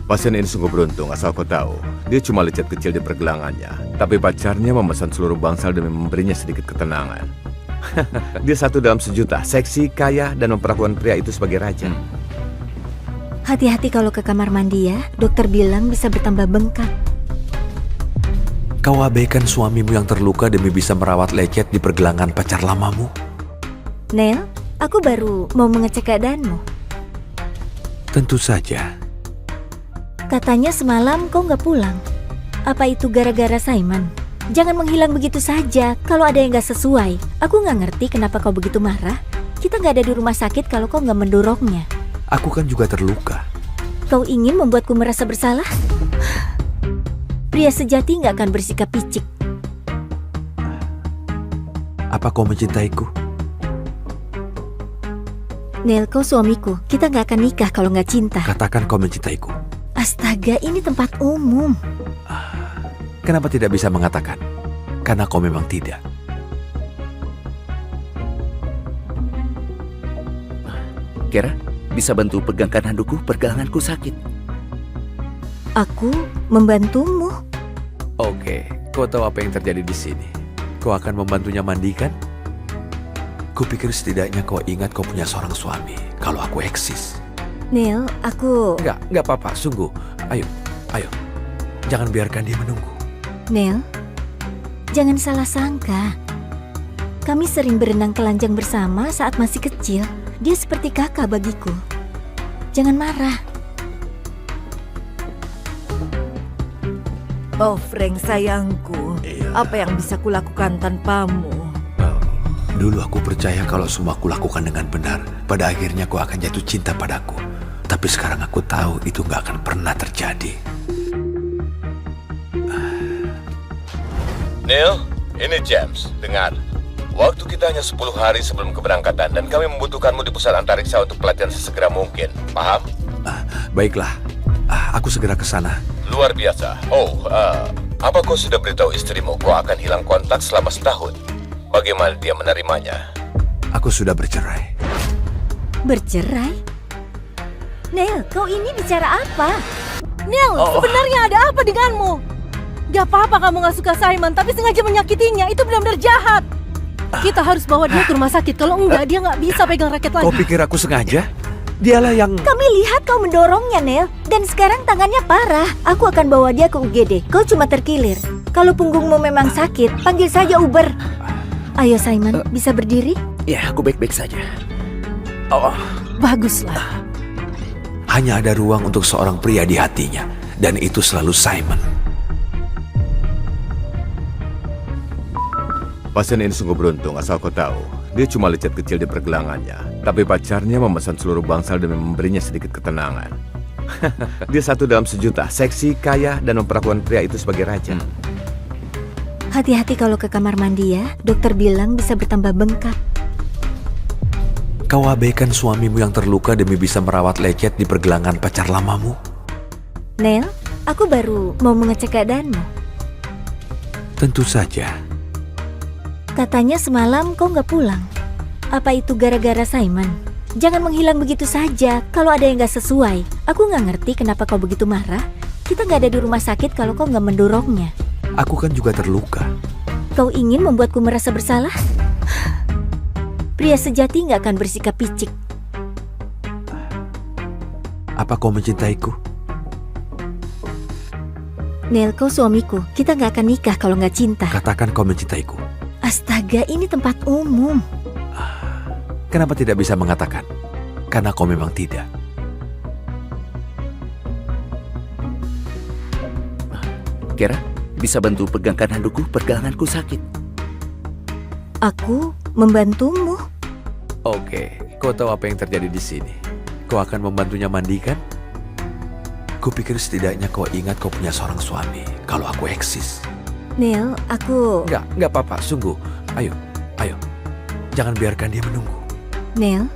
Pasien ini sungguh beruntung, asal kau tahu. Dia cuma lecet kecil di pergelangannya. Tapi pacarnya memesan seluruh bangsal demi memberinya sedikit ketenangan. Dia satu dalam sejuta, seksi, kaya, dan memperlakukan pria itu sebagai raja. Hati-hati kalau ke kamar mandi ya. Dokter bilang bisa bertambah bengkak. Kau abaikan suamimu yang terluka demi bisa merawat lecet di pergelangan pacar lamamu. Neil, aku baru mau mengecek keadaanmu. Tentu saja. Katanya semalam kau nggak pulang. Apa itu gara-gara Simon? Jangan menghilang begitu saja kalau ada yang nggak sesuai. Aku nggak ngerti kenapa kau begitu marah. Kita nggak ada di rumah sakit kalau kau nggak mendorongnya. Aku kan juga terluka. Kau ingin membuatku merasa bersalah? Pria sejati nggak akan bersikap picik. Apa kau mencintaiku? Neil, kau suamiku. Kita nggak akan nikah kalau nggak cinta. Katakan kau mencintaiku. Astaga, ini tempat umum. Kenapa tidak bisa mengatakan? Karena kau memang tidak. Kera, bisa bantu pegangkan handukku? Pergelanganku sakit. Aku membantumu. Oke, kau tahu apa yang terjadi di sini. Kau akan membantunya mandikan? Kupikir setidaknya kau ingat kau punya seorang suami. Kalau aku eksis. Neil, aku... Enggak apa-apa, sungguh. Ayo. Jangan biarkan dia menunggu. Neil, jangan salah sangka. Kami sering berenang telanjang bersama saat masih kecil. Dia seperti kakak bagiku. Jangan marah. Oh, Frank sayangku. Apa yang bisa kulakukan tanpamu? Dulu aku percaya kalau semua aku lakukan dengan benar. Pada akhirnya kau akan jatuh cinta padaku. Tapi sekarang aku tahu itu gak akan pernah terjadi. Neil, ini James. Dengar, waktu kita hanya 10 hari sebelum keberangkatan dan kami membutuhkanmu di pusat antariksa untuk pelatihan sesegera mungkin. Paham? Baiklah, aku segera ke sana. Luar biasa. Apa kau sudah beritahu istrimu kau akan hilang kontak selama setahun? Bagaimana dia menerimanya? Aku sudah bercerai. Bercerai? Neil, kau ini bicara apa? Neil, sebenarnya ada apa denganmu? Gak apa-apa kamu gak suka Simon, tapi sengaja menyakitinya. Itu benar-benar jahat. Kita harus bawa dia ke rumah sakit. Kalau enggak, dia gak bisa pegang raket lagi. Kau pikir aku sengaja? Dialah yang... Kami lihat kau mendorongnya, Neil. Dan sekarang tangannya parah. Aku akan bawa dia ke UGD. Kau cuma terkilir. Kalau punggungmu memang sakit, panggil saja Uber. Ayo Simon, bisa berdiri? Ya, aku baik-baik saja. Oh, Baguslah. Hanya ada ruang untuk seorang pria di hatinya. Dan itu selalu Simon. Pasien ini sungguh beruntung, asal kau tahu. Dia cuma lecet kecil di pergelangannya. Tapi pacarnya memesan seluruh bangsal demi memberinya sedikit ketenangan. Dia satu dalam sejuta, seksi, kaya, dan memperlakukan pria itu sebagai raja. Hati-hati kalau ke kamar mandi ya. Dokter bilang bisa bertambah bengkak. Kau abaikan suamimu yang terluka demi bisa merawat lecet di pergelangan pacar lamamu. Neil, aku baru mau mengecek keadaanmu. Tentu saja. Katanya semalam kau nggak pulang. Apa itu gara-gara Simon? Jangan menghilang begitu saja kalau ada yang nggak sesuai. Aku nggak ngerti kenapa kau begitu marah. Kita nggak ada di rumah sakit kalau kau nggak mendorongnya. Aku kan juga terluka. Kau ingin membuatku merasa bersalah? Pria sejati nggak akan bersikap picik. Apa kau mencintaiku? Neil, kau suamiku. Kita nggak akan nikah kalau nggak cinta. Katakan kau mencintaiku. Astaga, ini tempat umum. Kenapa tidak bisa mengatakan? Karena kau memang tidak. Kira, bisa bantu pegangkan handukku? Pergelanganku sakit. Aku membantumu. Oke, kau tahu apa yang terjadi di sini. Kau akan membantunya mandi kan? Kupikir setidaknya kau ingat kau punya seorang suami. Kalau aku eksis. Neil, aku... Enggak apa-apa, sungguh. Ayo. Jangan biarkan dia menunggu. Neil,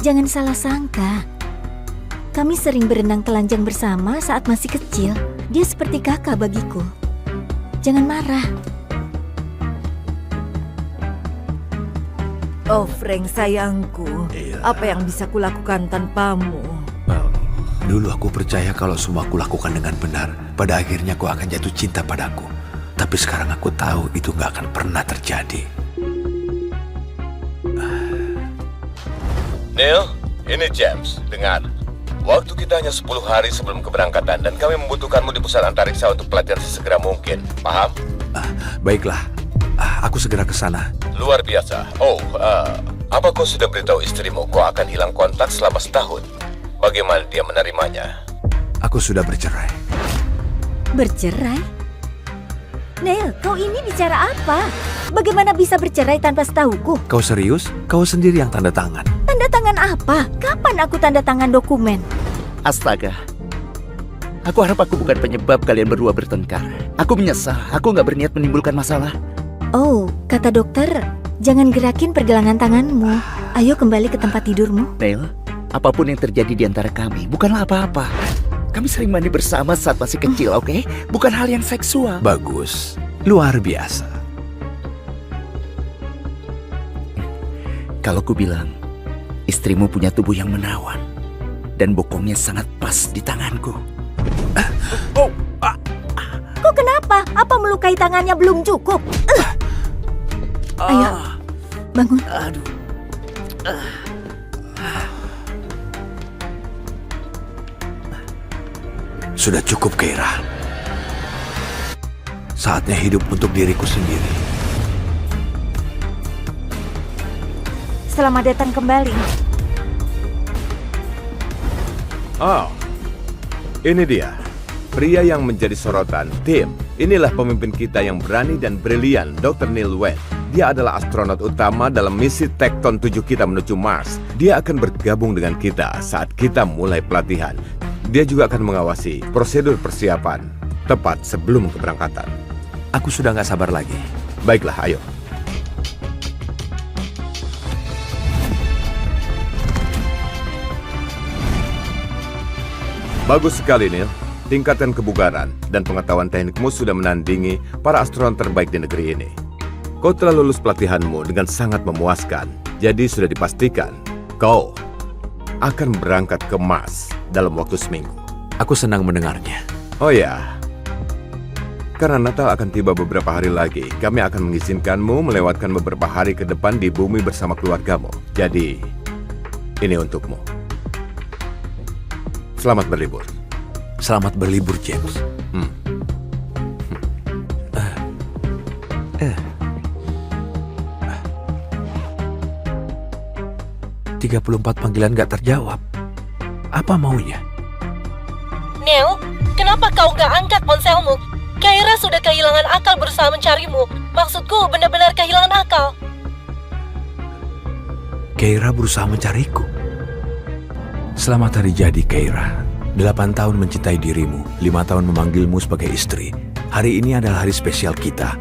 jangan salah sangka. Kami sering berenang telanjang bersama saat masih kecil. Dia seperti kakak bagiku. Jangan marah. Oh Frank sayangku, apa yang bisa kulakukan tanpamu? Dulu aku percaya kalau semua aku lakukan dengan benar. Pada akhirnya kau akan jatuh cinta padaku. Tapi sekarang aku tahu itu gak akan pernah terjadi. Neil, ini James. Dengar, waktu kita hanya 10 hari sebelum keberangkatan dan kami membutuhkanmu di pusat antariksa untuk pelatihan sesegera mungkin. Paham? Baiklah, aku segera ke sana. Luar biasa. Apa kau sudah beritahu istrimu kau akan hilang kontak selama setahun? Bagaimana dia menerimanya? Aku sudah bercerai. Bercerai? Neil, kau ini bicara apa? Bagaimana bisa bercerai tanpa setahuku? Kau serius? Kau sendiri yang tanda tangan. Tanda tangan apa? Kapan aku tanda tangan dokumen? Astaga. Aku harap aku bukan penyebab kalian berdua bertengkar. Aku menyesal. Aku nggak berniat menimbulkan masalah. Oh, kata dokter, jangan gerakin pergelangan tanganmu. Ayo kembali ke tempat tidurmu. Neil, apapun yang terjadi di antara kami bukanlah apa-apa. Kami sering mandi bersama saat masih kecil, oke? Bukan hal yang seksual. Bagus, luar biasa. Kalau ku bilang, istrimu punya tubuh yang menawan dan bokongnya sangat pas di tanganku. Kok kenapa? Apa melukai tangannya belum cukup? Ayo, bangun. Aduh. Sudah cukup, Keira. Saatnya hidup untuk diriku sendiri. Selamat datang kembali. Oh, ini dia. Pria yang menjadi sorotan tim. Inilah pemimpin kita yang berani dan brilian, Dr. Neil Webb. Dia adalah astronot utama dalam misi Tekton 7 kita menuju Mars. Dia akan bergabung dengan kita saat kita mulai pelatihan. Dia juga akan mengawasi prosedur persiapan tepat sebelum keberangkatan. Aku sudah gak sabar lagi. Baiklah, ayo. Bagus sekali, Neil. Tingkatkan kebugaran dan pengetahuan teknikmu sudah menandingi para astronot terbaik di negeri ini. Kau telah lulus pelatihanmu dengan sangat memuaskan. Jadi sudah dipastikan kau akan berangkat ke Mars dalam waktu seminggu. Aku senang mendengarnya. Oh ya, karena Natal akan tiba beberapa hari lagi, kami akan mengizinkanmu melewatkan beberapa hari ke depan di bumi bersama keluargamu. Jadi, ini untukmu. Selamat berlibur. Selamat berlibur, James. 34 panggilan gak terjawab. Apa maunya? Neil, kenapa kau nggak angkat ponselmu? Keira sudah kehilangan akal berusaha mencarimu. Maksudku benar-benar kehilangan akal. Keira berusaha mencariku. Selamat hari jadi, Keira. 8 tahun mencintai dirimu, 5 tahun memanggilmu sebagai istri. Hari ini adalah hari spesial kita.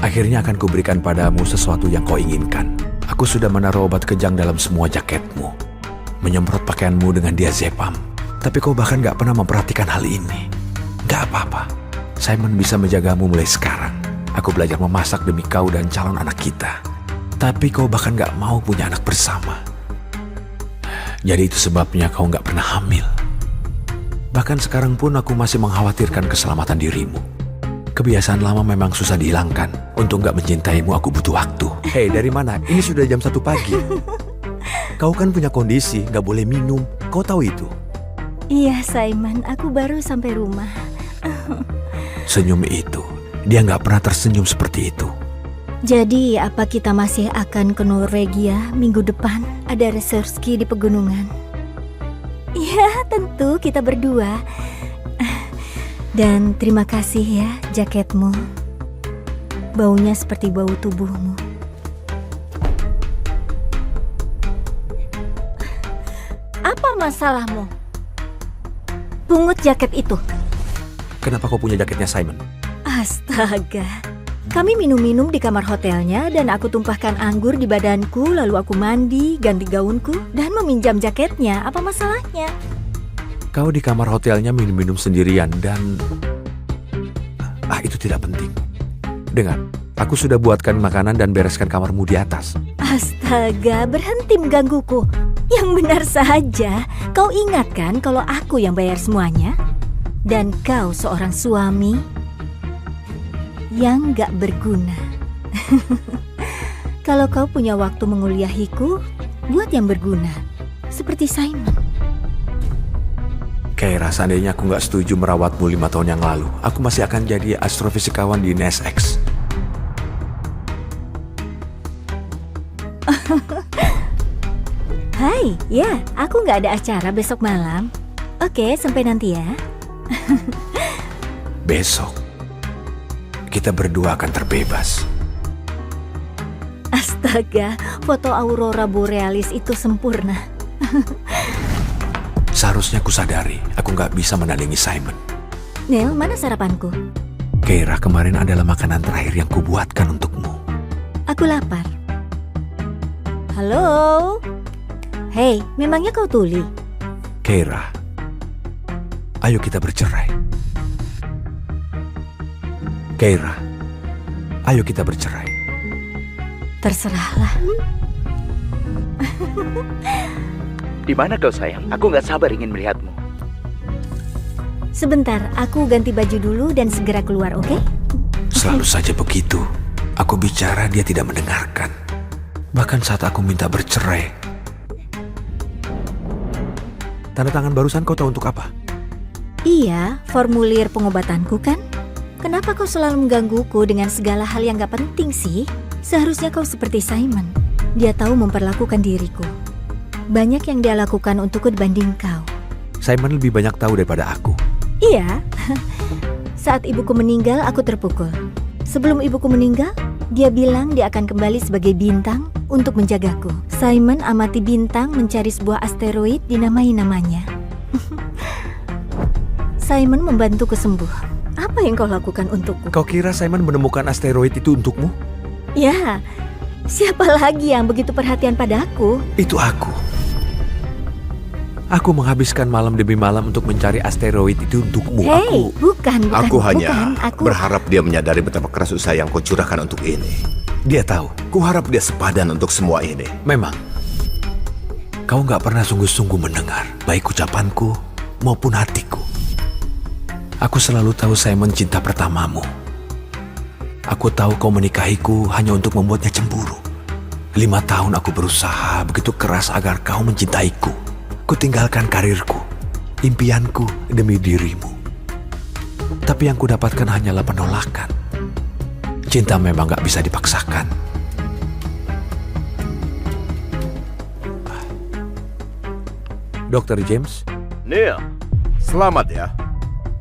Akhirnya akan kuberikan padamu sesuatu yang kau inginkan. Aku sudah menaruh obat kejang dalam semua jaketmu. Menyemprot pakaianmu dengan diazepam. Tapi kau bahkan gak pernah memperhatikan hal ini. Gak apa-apa. Simon bisa menjagamu mulai sekarang. Aku belajar memasak demi kau dan calon anak kita. Tapi kau bahkan gak mau punya anak bersama. Jadi itu sebabnya kau gak pernah hamil. Bahkan sekarang pun aku masih mengkhawatirkan keselamatan dirimu. Kebiasaan lama memang susah dihilangkan. Untuk gak mencintaimu aku butuh waktu. Hei, dari mana? Ini sudah jam 1 pagi. Kau kan punya kondisi, gak boleh minum. Kau tahu itu? Iya, Simon. Aku baru sampai rumah. Senyum itu, dia gak pernah tersenyum seperti itu. Jadi, apa kita masih akan ke Norwegia minggu depan? Ada reserski di pegunungan. Ya, tentu kita berdua. Dan terima kasih ya jaketmu. Baunya seperti bau tubuhmu. Apa masalahmu? Pungut jaket itu. Kenapa kau punya jaketnya Simon? Astaga. Kami minum-minum di kamar hotelnya dan aku tumpahkan anggur di badanku, lalu aku mandi, ganti gaunku, dan meminjam jaketnya. Apa masalahnya? Kau di kamar hotelnya minum-minum sendirian dan... itu tidak penting. Dengar, aku sudah buatkan makanan dan bereskan kamarmu di atas. Astaga, berhenti menggangguku. Yang benar saja, kau ingat kan kalau aku yang bayar semuanya? Dan kau seorang suami yang gak berguna. Kalau kau punya waktu menguliahiku, buat yang berguna. Seperti Simon. Keira, seandainya aku gak setuju merawatmu 5 tahun yang lalu, aku masih akan jadi astrofisikawan di NSX. Hai, ya, aku gak ada acara besok malam. Oke, sampai nanti ya. Besok, kita berdua akan terbebas. Astaga, foto aurora borealis itu sempurna. Seharusnya aku sadari, aku gak bisa menandingi Simon. Neil, mana sarapanku? Keira, kemarin adalah makanan terakhir yang kubuatkan untukmu. Aku lapar. Halo? Hei, memangnya kau tuli? Keira, ayo kita bercerai. Keira, ayo kita bercerai. Terserahlah. Di mana kau sayang? Aku nggak sabar ingin melihatmu. Sebentar, aku ganti baju dulu dan segera keluar, oke? Selalu saja begitu. Aku bicara, dia tidak mendengarkan. Bahkan saat aku minta bercerai. Tanda tangan barusan kau tahu untuk apa? Iya, formulir pengobatanku kan? Kenapa kau selalu menggangguku dengan segala hal yang gak penting sih? Seharusnya kau seperti Simon. Dia tahu memperlakukan diriku. Banyak yang dia lakukan untukku dibanding kau. Simon lebih banyak tahu daripada aku. Iya. Saat ibuku meninggal, aku terpukul. Sebelum ibuku meninggal, dia bilang dia akan kembali sebagai bintang untuk menjagaku. Simon amati bintang mencari sebuah asteroid dinamai namanya. Simon membantuku sembuh. Apa yang kau lakukan untukku? Kau kira Simon menemukan asteroid itu untukmu? Ya, siapa lagi yang begitu perhatian padaku? Itu aku. Aku menghabiskan malam demi malam untuk mencari asteroid itu untukmu. Hei, bukan. Aku hanya aku... berharap dia menyadari betapa keras usaha yang kau curahkan untuk ini. Dia tahu. Kuharap dia sepadan untuk semua ini. Memang, kau gak pernah sungguh-sungguh mendengar, baik ucapanku maupun hatiku. Aku selalu tahu Simon cinta pertamamu. Aku tahu kau menikahiku hanya untuk membuatnya cemburu. 5 tahun aku berusaha begitu keras agar kau mencintaiku. Kutinggalkan karirku impianku demi dirimu. Tapi yang kudapatkan hanyalah penolakan. Cinta memang gak bisa dipaksakan. Dr. James? Neil, selamat ya.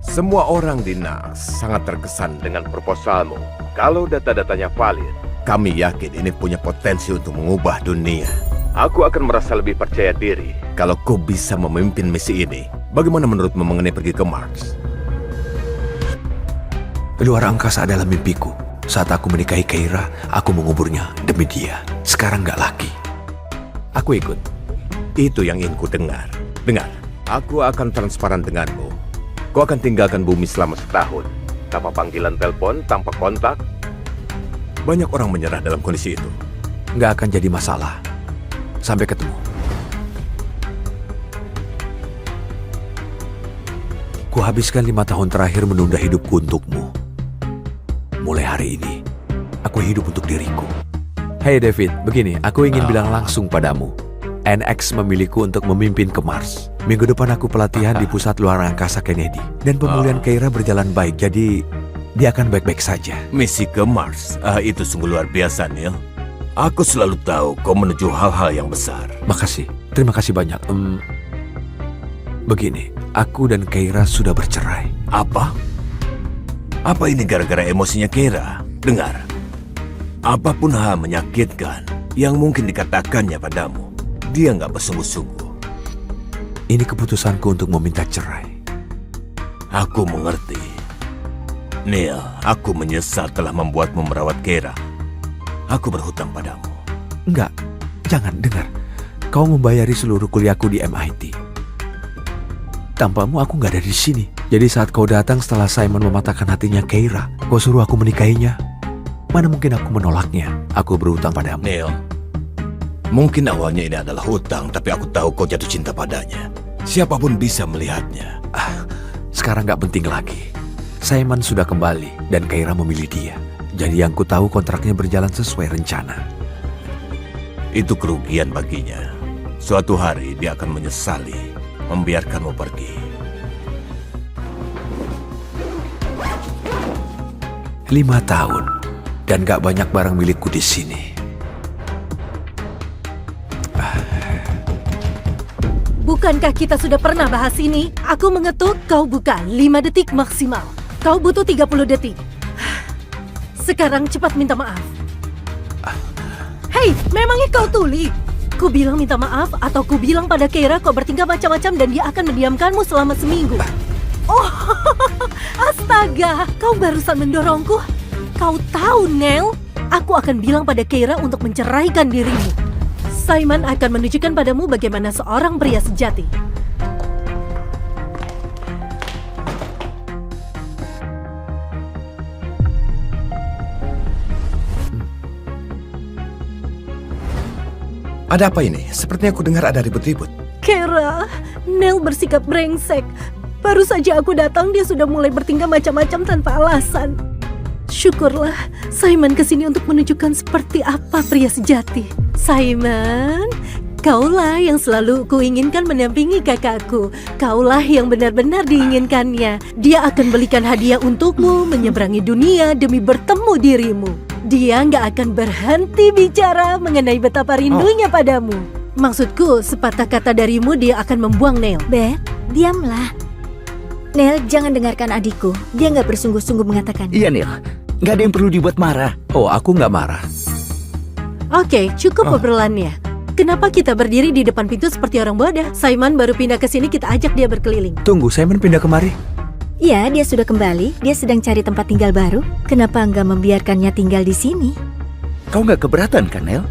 Semua orang di NAS sangat terkesan dengan proposalmu. Kalau data-datanya valid, kami yakin ini punya potensi untuk mengubah dunia. Aku akan merasa lebih percaya diri kalau kau bisa memimpin misi ini. Bagaimana menurutmu mengenai pergi ke Mars? Luar angkasa adalah mimpiku. Saat aku menikahi Keira, aku menguburnya demi dia. Sekarang gak lagi. Aku ikut. Itu yang ingin ku dengar. Dengar, aku akan transparan denganmu. Kau akan tinggalkan bumi selama setahun. Tanpa panggilan telepon, tanpa kontak. Banyak orang menyerah dalam kondisi itu. Gak akan jadi masalah. Sampai ketemu. Kuhabiskan 5 tahun terakhir menunda hidupku untukmu. Mulai hari ini, aku hidup untuk diriku. Hey David, begini, aku ingin bilang langsung padamu. NX memilihku untuk memimpin ke Mars. Minggu depan aku pelatihan di pusat luar angkasa Kennedy. Dan pemulihan Keira berjalan baik, jadi dia akan baik-baik saja. Misi ke Mars, itu sungguh luar biasa, Neil. Aku selalu tahu kau menuju hal-hal yang besar. Makasih, terima kasih banyak. Begini, aku dan Keira sudah bercerai. Apa? Apa ini gara-gara emosinya Keira? Dengar, apapun hal menyakitkan yang mungkin dikatakannya padamu, dia nggak bersungguh-sungguh. Ini keputusanku untuk meminta cerai. Aku mengerti. Neil, aku menyesal telah membuatmu merawat Keira. Aku berhutang padamu. Enggak, jangan dengar. Kau membayari seluruh kuliahku di MIT. Tanpamu aku nggak ada di sini. Jadi saat kau datang setelah Simon mematahkan hatinya Keira, kau suruh aku menikahinya. Mana mungkin aku menolaknya? Aku berhutang padamu. Neil, mungkin awalnya ini adalah hutang, tapi aku tahu kau jatuh cinta padanya. Siapapun bisa melihatnya. Sekarang nggak penting lagi. Simon sudah kembali dan Keira memilih dia. Jadi yang ku tahu kontraknya berjalan sesuai rencana. Itu kerugian baginya. Suatu hari dia akan menyesali membiarkanmu pergi. 5 tahun dan gak banyak barang milikku di sini. Bukankah kita sudah pernah bahas ini? Aku mengetuk, kau buka 5 detik maksimal. Kau butuh 30 detik. Sekarang cepat minta maaf. Hei, memangnya kau tuli? Ku bilang minta maaf atau ku bilang pada Keira kau bertingkah macam-macam dan dia akan mendiamkanmu selama seminggu. Oh, astaga, kau barusan mendorongku. Kau tahu, Neil, aku akan bilang pada Keira untuk menceraikan dirimu. Simon akan menunjukkan padamu bagaimana seorang pria sejati. Ada apa ini? Sepertinya aku dengar ada ribut-ribut. Keira, Neil bersikap brengsek. Baru saja aku datang, dia sudah mulai bertingkah macam-macam tanpa alasan. Syukurlah, Simon kesini untuk menunjukkan seperti apa pria sejati. Simon, kaulah yang selalu kuinginkan mendampingi kakakku. Kaulah yang benar-benar diinginkannya. Dia akan belikan hadiah untukmu, menyeberangi dunia demi bertemu dirimu. Dia nggak akan berhenti bicara mengenai betapa rindunya padamu. Maksudku, sepatah kata darimu dia akan membuang Neil. Beth, diamlah. Neil, jangan dengarkan adikku. Dia nggak bersungguh-sungguh mengatakan. Iya, Neil. Nggak ada yang perlu dibuat marah. Oh, aku nggak marah. Oke, cukup obrolannya. Kenapa kita berdiri di depan pintu seperti orang bodoh? Simon baru pindah ke sini, kita ajak dia berkeliling. Tunggu, Simon pindah kemari. Iya, dia sudah kembali. Dia sedang cari tempat tinggal baru. Kenapa nggak membiarkannya tinggal di sini? Kau nggak keberatan kan, Neil?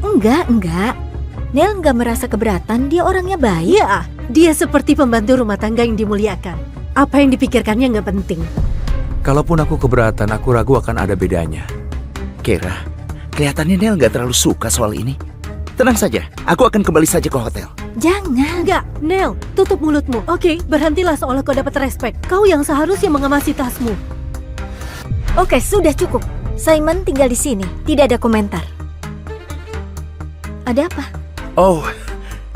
Enggak. Neil nggak merasa keberatan. Dia orangnya baik. Iya, dia seperti pembantu rumah tangga yang dimuliakan. Apa yang dipikirkannya nggak penting. Kalaupun aku keberatan, aku ragu akan ada bedanya. Keira, kelihatannya Neil nggak terlalu suka soal ini. Tenang saja, aku akan kembali saja ke hotel. Jangan. Enggak, Neil, tutup mulutmu. Oke, berhentilah seolah kau dapat respek. Kau yang seharusnya mengamasi tasmu. Oke, sudah cukup. Simon tinggal di sini. Tidak ada komentar. Ada apa? Oh,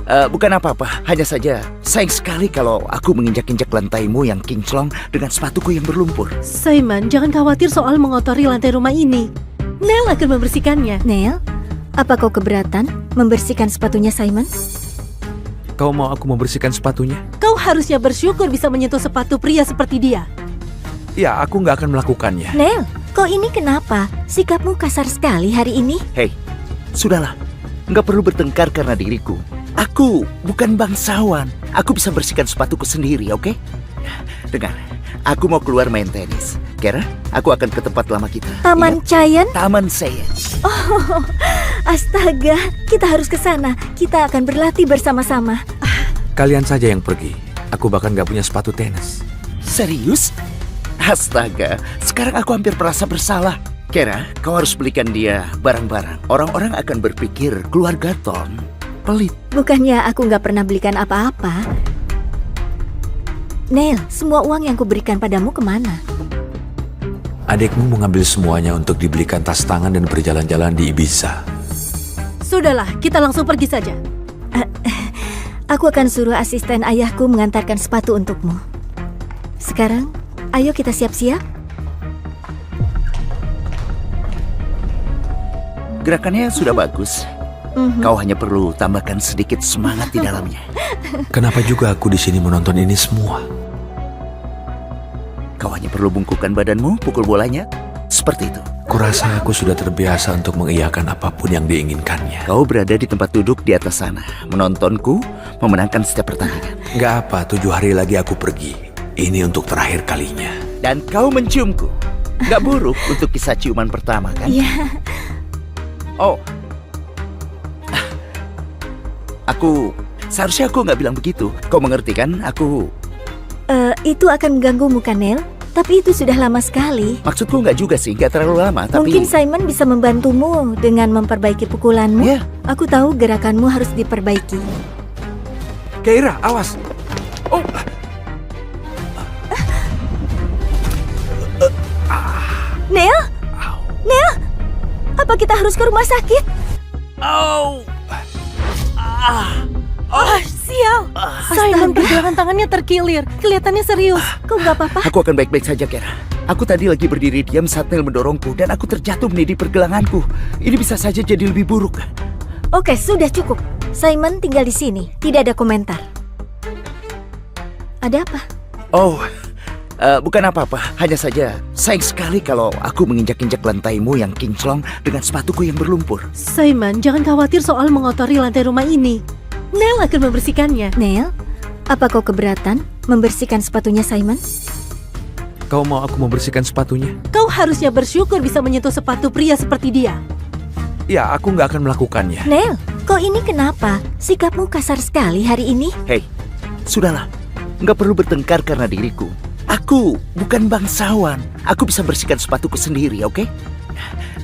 Bukan apa-apa. Hanya saja sayang sekali kalau aku menginjak-injak lantaimu yang kinclong dengan sepatuku yang berlumpur. Simon, jangan khawatir soal mengotori lantai rumah ini. Nell akan membersihkannya. Neil, apa kau keberatan membersihkan sepatunya Simon? Kau mau aku membersihkan sepatunya? Kau harusnya bersyukur bisa menyentuh sepatu pria seperti dia. Ya, aku nggak akan melakukannya. Neil, kau ini kenapa? Sikapmu kasar sekali hari ini. Hei, sudahlah. Nggak perlu bertengkar karena diriku. Aku bukan bangsawan. Aku bisa bersihkan sepatuku sendiri, oke? Dengar, aku mau keluar main tenis. Kira, aku akan ke tempat lama kita. Taman Ingat? Giant? Taman saya. Oh, astaga, kita harus ke sana. Kita akan berlatih bersama-sama. Kalian saja yang pergi. Aku bahkan nggak punya sepatu tenis. Serius? Astaga, sekarang aku hampir merasa bersalah. Kira, kau harus belikan dia barang-barang. Orang-orang akan berpikir keluarga Thorn pelit. Bukannya aku nggak pernah belikan apa-apa. Neil, semua uang yang kuberikan padamu kemana? Adikmu mengambil semuanya untuk dibelikan tas tangan dan berjalan-jalan di Ibiza. Sudahlah, kita langsung pergi saja. Aku akan suruh asisten ayahku mengantarkan sepatu untukmu. Sekarang, ayo kita siap-siap. Gerakannya sudah bagus. Kau hanya perlu tambahkan sedikit semangat di dalamnya. Kenapa juga aku di sini menonton ini semua? Kau hanya perlu bungkukkan badanmu, pukul bolanya. Seperti itu. Kurasa aku sudah terbiasa untuk mengiyakan apapun yang diinginkannya. Kau berada di tempat duduk di atas sana, menontonku memenangkan setiap pertandingan. Nggak apa, 7 hari lagi aku pergi. Ini untuk terakhir kalinya. Dan kau menciumku. Gak buruk untuk kisah ciuman pertama, kan? Iya. Oh, seharusnya aku nggak bilang begitu. Kau mengerti kan? Itu akan mengganggumu kan, Neil? Tapi itu sudah lama sekali. Maksudku nggak juga sih, nggak terlalu lama. Tapi Mungkin Simon bisa membantumu dengan memperbaiki pukulanmu. Iya. Aku tahu gerakanmu harus diperbaiki. Keira, awas! Oh, Neil? Neil? Apa kita harus ke rumah sakit? Sial! Simon, pergelangan tangannya terkilir. Kelihatannya serius. Kau nggak apa-apa? aku akan baik-baik saja, Kera. Aku tadi lagi berdiri diam saat Neil mendorongku dan aku terjatuh meniti pergelanganku. Ini bisa saja jadi lebih buruk. Oke, sudah cukup. Simon tinggal di sini. Tidak ada komentar. Ada apa? Oh, bukan apa-apa. Hanya saja sayang sekali kalau aku menginjak-injak lantaimu yang kinclong dengan sepatuku yang berlumpur. Simon, jangan khawatir soal mengotori lantai rumah ini. Nell akan membersihkannya. Neil, apa kau keberatan membersihkan sepatunya Simon? kau mau aku membersihkan sepatunya? Kau harusnya bersyukur bisa menyentuh sepatu pria seperti dia. Ya, aku nggak akan melakukannya. Neil, kau ini kenapa? Sikapmu kasar sekali hari ini. Hei, sudahlah. Nggak perlu bertengkar karena diriku. Aku bukan bangsawan. Aku bisa bersihkan sepatuku sendiri, oke?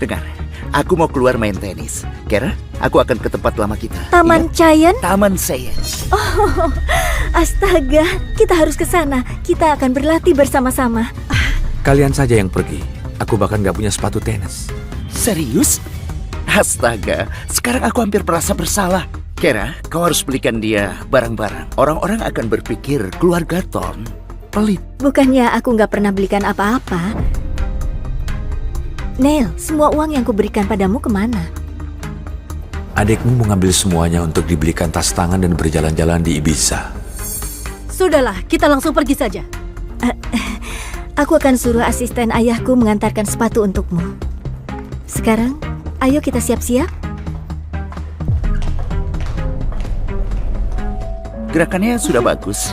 Dengar, aku mau keluar main tenis. Kira, aku akan ke tempat lama kita. Taman Ingat? Giant? Taman saya. Oh, astaga, kita harus ke sana. Kita akan berlatih bersama-sama. Kalian saja yang pergi. Aku bahkan nggak punya sepatu tenis. Serius? Astaga, sekarang aku hampir merasa bersalah. Kira, kau harus belikan dia barang-barang. Orang-orang akan berpikir keluarga Thorn pelit. Bukannya aku nggak pernah belikan apa-apa. Neil, semua uang yang kuberikan padamu kemana? Adikmu mengambil semuanya untuk dibelikan tas tangan dan berjalan-jalan di Ibiza. Sudahlah, kita langsung pergi saja. Aku akan suruh asisten ayahku mengantarkan sepatu untukmu. Sekarang, ayo kita siap-siap. Gerakannya sudah bagus.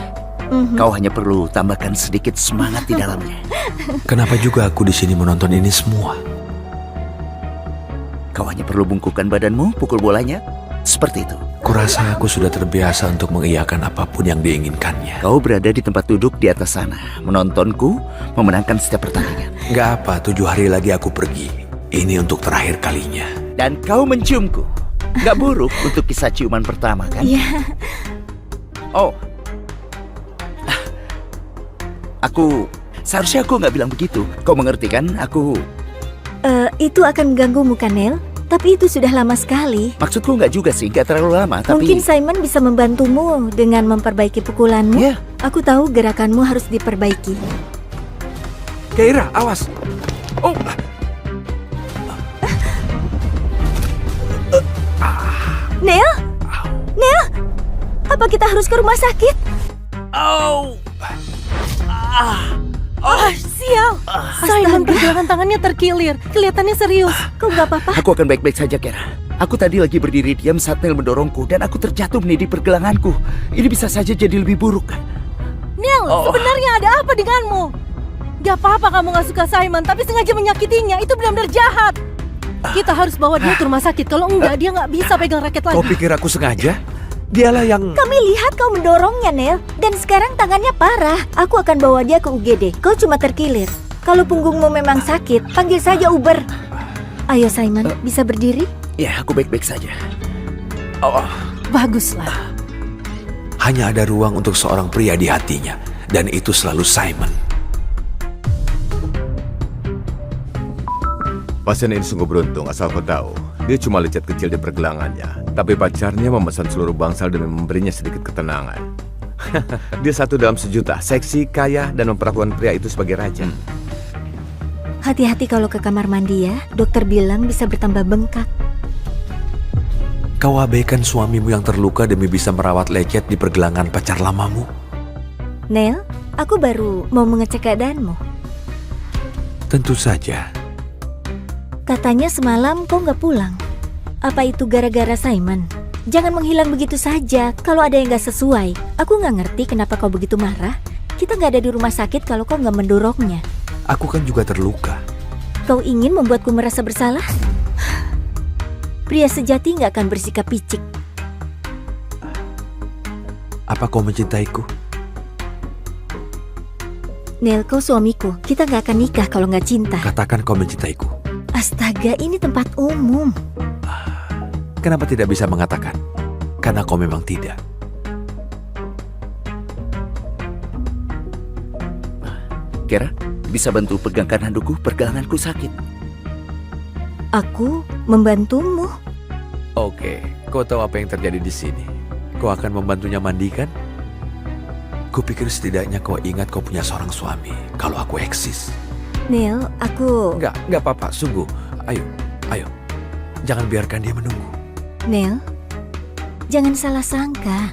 Kau hanya perlu tambahkan sedikit semangat di dalamnya. Kenapa juga aku di sini menonton ini semua? Kau hanya perlu bungkukkan badanmu, pukul bolanya. Seperti itu. Kurasa aku sudah terbiasa untuk mengiyakan apapun yang diinginkannya. Kau berada di tempat duduk di atas sana, menontonku memenangkan setiap pertandingan. Nggak apa, 7 hari lagi aku pergi. Ini untuk terakhir kalinya. Dan kau menciumku. Gak buruk untuk kisah ciuman pertama, kan? Iya. Oh, seharusnya aku nggak bilang begitu. Kau mengerti kan? Itu akan mengganggumu kan, Neil? Tapi itu sudah lama sekali. Maksudku nggak juga sih, nggak terlalu lama, tapi... Mungkin Simon bisa membantumu dengan memperbaiki pukulanmu. Ya. Aku tahu gerakanmu harus diperbaiki. Keira, awas. Oh, Neil? Neil? Apa kita harus ke rumah sakit? Sial! Simon pergelangan tangannya terkilir. Kelihatannya serius. Kau nggak apa-apa? Aku akan baik-baik saja, Kera. Aku tadi lagi berdiri diam saat Neil mendorongku dan aku terjatuh meniti pergelanganku. Ini bisa saja jadi lebih buruk. Neil, sebenarnya ada apa denganmu? Gak apa-apa kamu gak suka Simon, tapi sengaja menyakitinya. Itu benar-benar jahat. Kita harus bawa dia ke rumah sakit. Kalau enggak, dia gak bisa pegang raket lagi. kau pikir aku sengaja? Dialah yang... Kami lihat kau mendorongnya, Neil. Dan sekarang tangannya parah. Aku akan bawa dia ke UGD. Kau cuma terkilir. Kalau punggungmu memang sakit, panggil saja Uber. Ayo Simon, bisa berdiri? Ya, aku baik-baik saja. Baguslah. Hanya ada ruang untuk seorang pria di hatinya. Dan itu selalu Simon. Pasien ini sungguh beruntung, asal kau tahu. Dia cuma lecet kecil di pergelangannya. Tapi pacarnya memesan seluruh bangsal demi memberinya sedikit ketenangan. Dia satu dalam sejuta, seksi, kaya, dan memperlakukan pria itu sebagai raja. Hati-hati kalau ke kamar mandi ya. Dokter bilang bisa bertambah bengkak. Kau abaikan suamimu yang terluka demi bisa merawat lecet di pergelangan pacar lamamu. Neil, aku baru mau mengecek keadaanmu. Tentu saja. Katanya semalam kau nggak pulang. Apa itu gara-gara Simon? Jangan menghilang begitu saja. Kalau ada yang nggak sesuai, aku nggak ngerti kenapa kau begitu marah. Kita nggak ada di rumah sakit kalau kau nggak mendorongnya. Aku kan juga terluka. Kau ingin membuatku merasa bersalah? Pria sejati nggak akan bersikap picik. Apa kau mencintaiku? Neil, kau suamiku. Kita nggak akan nikah kalau nggak cinta. Katakan kau mencintaiku. Astaga, ini tempat umum. Kenapa tidak bisa mengatakan? Karena kau memang tidak. Kera, bisa bantu pegangkan handukku? Pergelanganku sakit. Aku membantumu. Oke, kau tahu apa yang terjadi di sini. Kau akan membantunya mandi kan? Kupikir setidaknya kau ingat kau punya seorang suami. Kalau aku eksis. Neil, aku... Enggak apa-apa, sungguh. Ayo. Jangan biarkan dia menunggu. Neil, jangan salah sangka.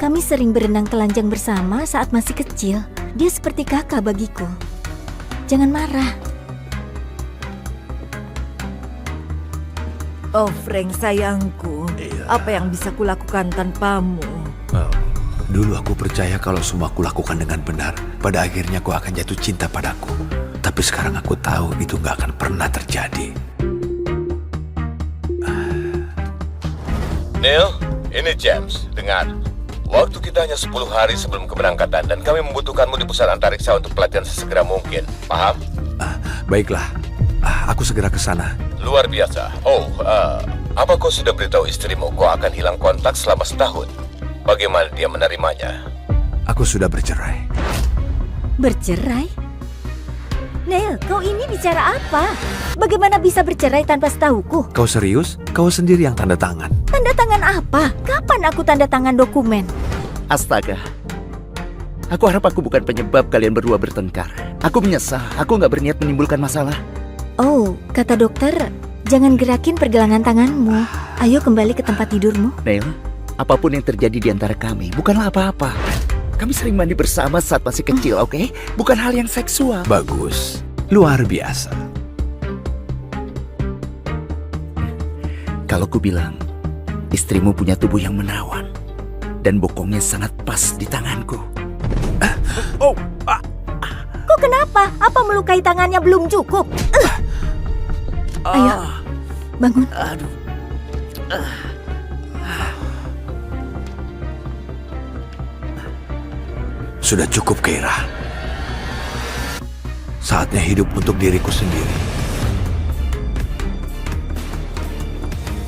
Kami sering berenang telanjang bersama saat masih kecil. Dia seperti kakak bagiku. Jangan marah. Oh Frank sayangku, apa yang bisa kulakukan tanpamu? Dulu aku percaya kalau semua aku lakukan dengan benar. Pada akhirnya kau akan jatuh cinta padaku. Tapi sekarang aku tahu itu gak akan pernah terjadi. Neil, ini James. Dengar, waktu kita hanya 10 hari sebelum keberangkatan dan kami membutuhkanmu di pusat antariksa untuk pelatihan sesegera mungkin. Paham? Baiklah, aku segera ke sana. Luar biasa. Apa kau sudah beritahu istrimu kau akan hilang kontak selama setahun? Bagaimana dia menerimanya? Aku sudah bercerai. Bercerai? Neil, kau ini bicara apa? Bagaimana bisa bercerai tanpa setahuku? Kau serius? Kau sendiri yang tanda tangan. Tanda tangan apa? Kapan aku tanda tangan dokumen? Astaga. Aku harap aku bukan penyebab kalian berdua bertengkar. Aku menyesal, aku nggak berniat menimbulkan masalah. Oh, kata dokter, jangan gerakin pergelangan tanganmu. Ayo kembali ke tempat tidurmu. Neil, apapun yang terjadi di antara kami bukanlah apa-apa. Kami sering mandi bersama saat masih kecil, oke? Bukan hal yang seksual. Bagus, luar biasa. Kalau ku bilang, istrimu punya tubuh yang menawan dan bokongnya sangat pas di tanganku. Kok kenapa? Apa melukai tangannya belum cukup? Ayo, bangun. Aduh. Sudah cukup, Keira. Saatnya hidup untuk diriku sendiri.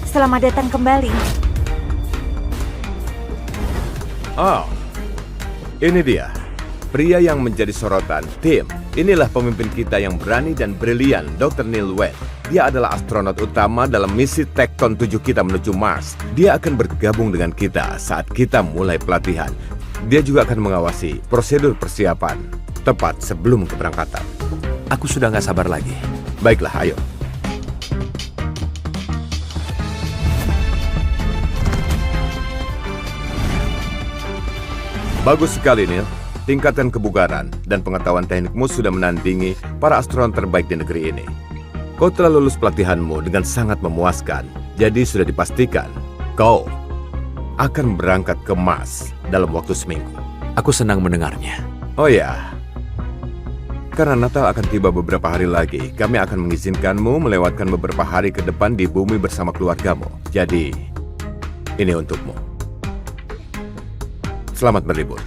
Selamat datang kembali. Oh, ini dia. pria yang menjadi sorotan, Tim. Inilah pemimpin kita yang berani dan brilian, Dr. Neil Webb. Dia adalah astronot utama dalam misi Tekton 7 kita menuju Mars. Dia akan bergabung dengan kita saat kita mulai pelatihan. Dia juga akan mengawasi prosedur persiapan, tepat sebelum keberangkatan. Aku sudah nggak sabar lagi. Baiklah, ayo. Bagus sekali, Neil. Tingkatkan kebugaran dan pengetahuan teknikmu sudah menandingi para astronot terbaik di negeri ini. Kau telah lulus pelatihanmu dengan sangat memuaskan, jadi sudah dipastikan kau akan berangkat ke Mars dalam waktu seminggu. Aku senang mendengarnya. Oh ya, karena Natal akan tiba beberapa hari lagi, kami akan mengizinkanmu melewatkan beberapa hari ke depan di bumi bersama keluargamu. Jadi, ini untukmu. Selamat berlibur.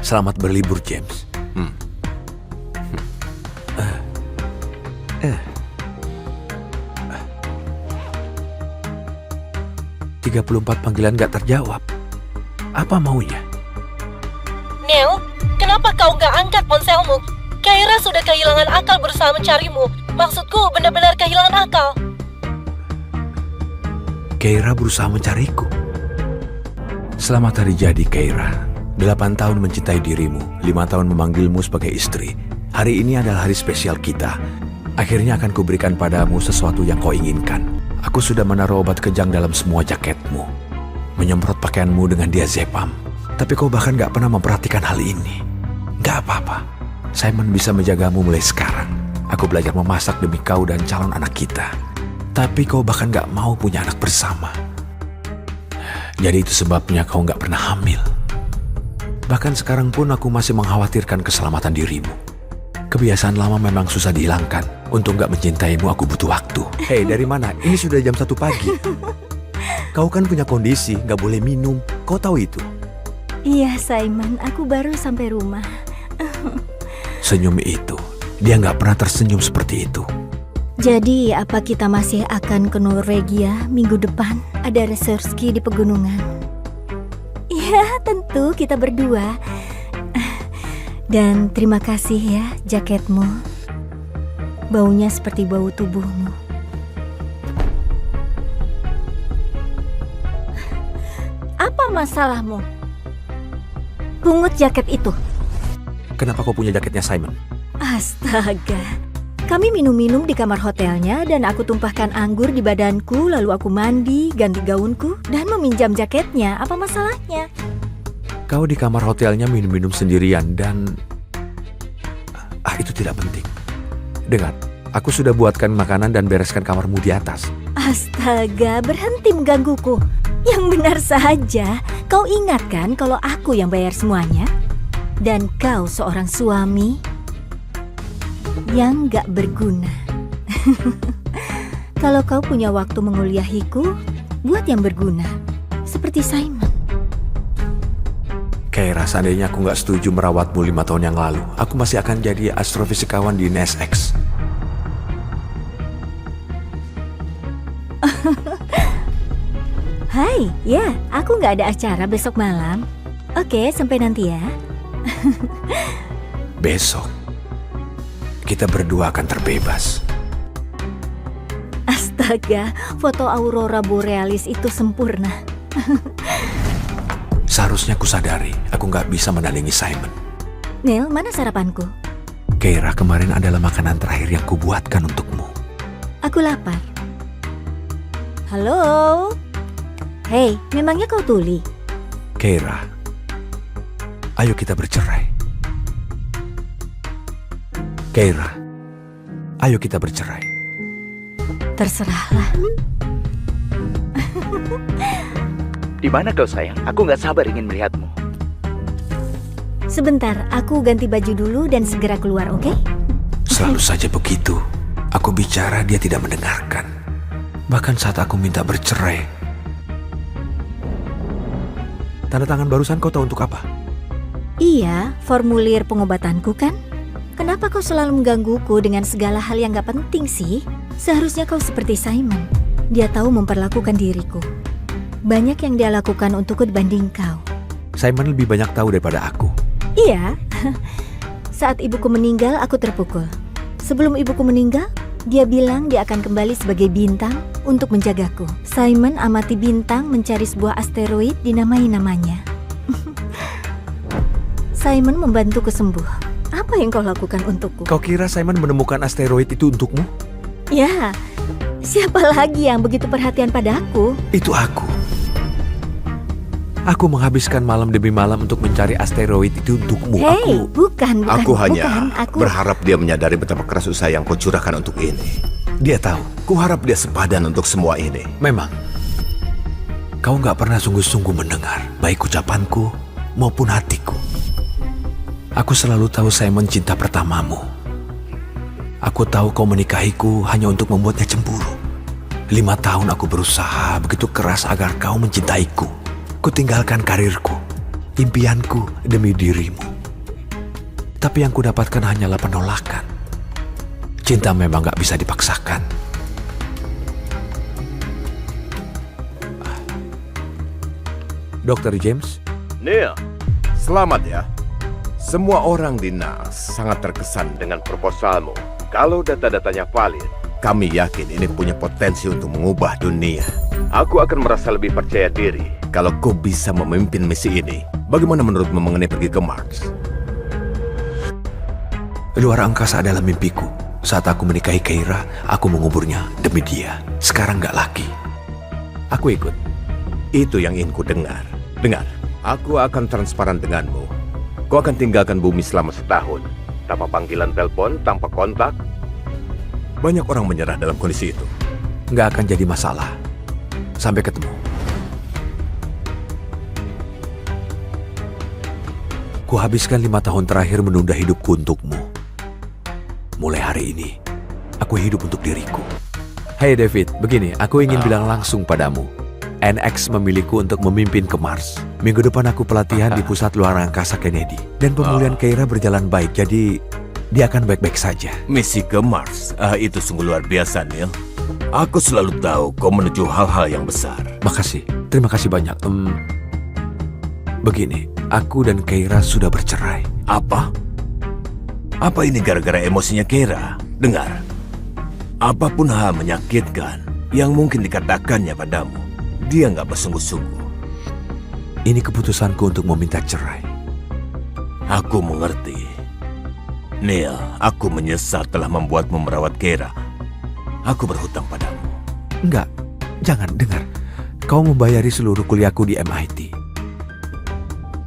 Selamat berlibur, James. 34 panggilan gak terjawab. Apa maunya? Neil, kenapa kau nggak angkat ponselmu? Keira sudah kehilangan akal berusaha mencarimu. Maksudku benar-benar kehilangan akal. Keira berusaha mencariku. Selamat hari jadi, Keira. 8 tahun mencintai dirimu, 5 tahun memanggilmu sebagai istri. Hari ini adalah hari spesial kita. Akhirnya akan kuberikan padamu sesuatu yang kau inginkan. Aku sudah menaruh obat kejang dalam semua jaketmu, menyemprot pakaianmu dengan diazepam. Tapi kau bahkan gak pernah memperhatikan hal ini. Gak apa-apa, Simon bisa menjagamu mulai sekarang. Aku belajar memasak demi kau dan calon anak kita. Tapi kau bahkan gak mau punya anak bersama. Jadi itu sebabnya kau gak pernah hamil. Bahkan sekarang pun aku masih mengkhawatirkan keselamatan dirimu. Kebiasaan lama memang susah dihilangkan. Untuk gak mencintaimu aku butuh waktu. Hei, dari mana? Ini sudah jam 1 pagi. Kau kan punya kondisi, gak boleh minum. Kau tahu itu? Iya, Simon. Aku baru sampai rumah. Senyum itu, dia gak pernah tersenyum seperti itu. Jadi, apa kita masih akan ke Norwegia minggu depan? Ada reserski di pegunungan. Ya, tentu kita berdua. Dan terima kasih ya jaketmu. Baunya seperti bau tubuhmu. Apa masalahmu? Pungut jaket itu. Kenapa kau punya jaketnya Simon? Astaga. Kami minum-minum di kamar hotelnya dan aku tumpahkan anggur di badanku, lalu aku mandi, ganti gaunku, dan meminjam jaketnya. Apa masalahnya? Kau di kamar hotelnya minum-minum sendirian dan... itu tidak penting. Dengar, aku sudah buatkan makanan dan bereskan kamarmu di atas. Astaga, berhenti menggangguku. Yang benar saja, kau ingat kan kalau aku yang bayar semuanya? Dan kau seorang suami yang gak berguna. Kalau kau punya waktu menguliahiku, buat yang berguna. Seperti Simon. Keira, seandainya aku gak setuju merawatmu 5 tahun yang lalu, aku masih akan jadi astrofisikawan di NSX. Hai, ya, aku gak ada acara besok malam. Oke, sampai nanti ya. Besok, kita berdua akan terbebas. Astaga, foto aurora borealis itu sempurna. Seharusnya aku sadari, aku gak bisa menandingi Simon. Neil, mana sarapanku? Keira, kemarin adalah makanan terakhir yang kubuatkan untukmu. Aku lapar. Halo? Hei, memangnya kau tuli? Keira, ayo kita bercerai. Keira, ayo kita bercerai. Terserahlah. Di mana kau sayang? Aku nggak sabar ingin melihatmu. Sebentar, aku ganti baju dulu dan segera keluar, oke? Selalu saja begitu. Aku bicara, dia tidak mendengarkan. Bahkan saat aku minta bercerai. Tanda tangan barusan kau tahu untuk apa? Iya, formulir pengobatanku kan? Kenapa kau selalu menggangguku dengan segala hal yang gak penting sih? Seharusnya kau seperti Simon. Dia tahu memperlakukan diriku. Banyak yang dia lakukan untukku dibanding kau. Simon lebih banyak tahu daripada aku. Iya, Saat ibuku meninggal, aku terpukul. Sebelum ibuku meninggal, dia bilang dia akan kembali sebagai bintang untuk menjagaku. Simon amati bintang mencari sebuah asteroid dinamai namanya. Simon membantuku sembuh. Apa yang kau lakukan untukku? Kau kira Simon menemukan asteroid itu untukmu? Ya, siapa lagi yang begitu perhatian padaku? Itu aku. Aku menghabiskan malam demi malam untuk mencari asteroid itu untukmu. Hei, bukan. Aku hanya aku... berharap dia menyadari betapa keras usaha yang kau curahkan untuk ini. Dia tahu. Kuharap dia sepadan untuk semua ini. Memang, kau nggak pernah sungguh-sungguh mendengar baik ucapanku maupun hatiku. Aku selalu tahu Simon cinta pertamamu. Aku tahu kau menikahiku hanya untuk membuatnya cemburu. 5 tahun aku berusaha begitu keras agar kau mencintaiku. Kutinggalkan karirku, impianku demi dirimu. Tapi yang kudapatkan hanyalah penolakan. Cinta memang gak bisa dipaksakan. Dr. James? Neil, selamat ya. Semua orang di NAS sangat terkesan dengan proposalmu. Kalau data-datanya valid, kami yakin ini punya potensi untuk mengubah dunia. Aku akan merasa lebih percaya diri kalau kau bisa memimpin misi ini. Bagaimana menurutmu mengenai pergi ke Mars? Luar angkasa adalah mimpiku. Saat aku menikahi Keira, aku menguburnya demi dia. Sekarang gak lagi. Aku ikut. Itu yang ingin ku dengar. Dengar, aku akan transparan denganmu. Kau akan tinggalkan bumi selama setahun. Tanpa panggilan telepon, tanpa kontak. Banyak orang menyerah dalam kondisi itu. Gak akan jadi masalah. Sampai ketemu. Kuhabiskan 5 tahun terakhir menunda hidupku untukmu. Mulai hari ini, aku hidup untuk diriku. Hai David, begini, aku ingin bilang langsung padamu. NX memilihku untuk memimpin ke Mars. Minggu depan aku pelatihan di pusat luar angkasa Kennedy. Dan pemulihan Keira berjalan baik, jadi dia akan baik-baik saja. Misi ke Mars, itu sungguh luar biasa, Neil. Aku selalu tahu kau menuju hal-hal yang besar. Makasih, terima kasih banyak. Begini, aku dan Keira sudah bercerai. Apa? Apa ini gara-gara emosinya Keira? Dengar, apapun hal menyakitkan yang mungkin dikatakannya padamu, dia nggak bersungguh-sungguh. Ini keputusanku untuk meminta cerai. Aku mengerti. Neil, aku menyesal telah membuatmu merawat Keira. Aku berhutang padamu. Enggak, jangan dengar. Kau membayari seluruh kuliahku di MIT.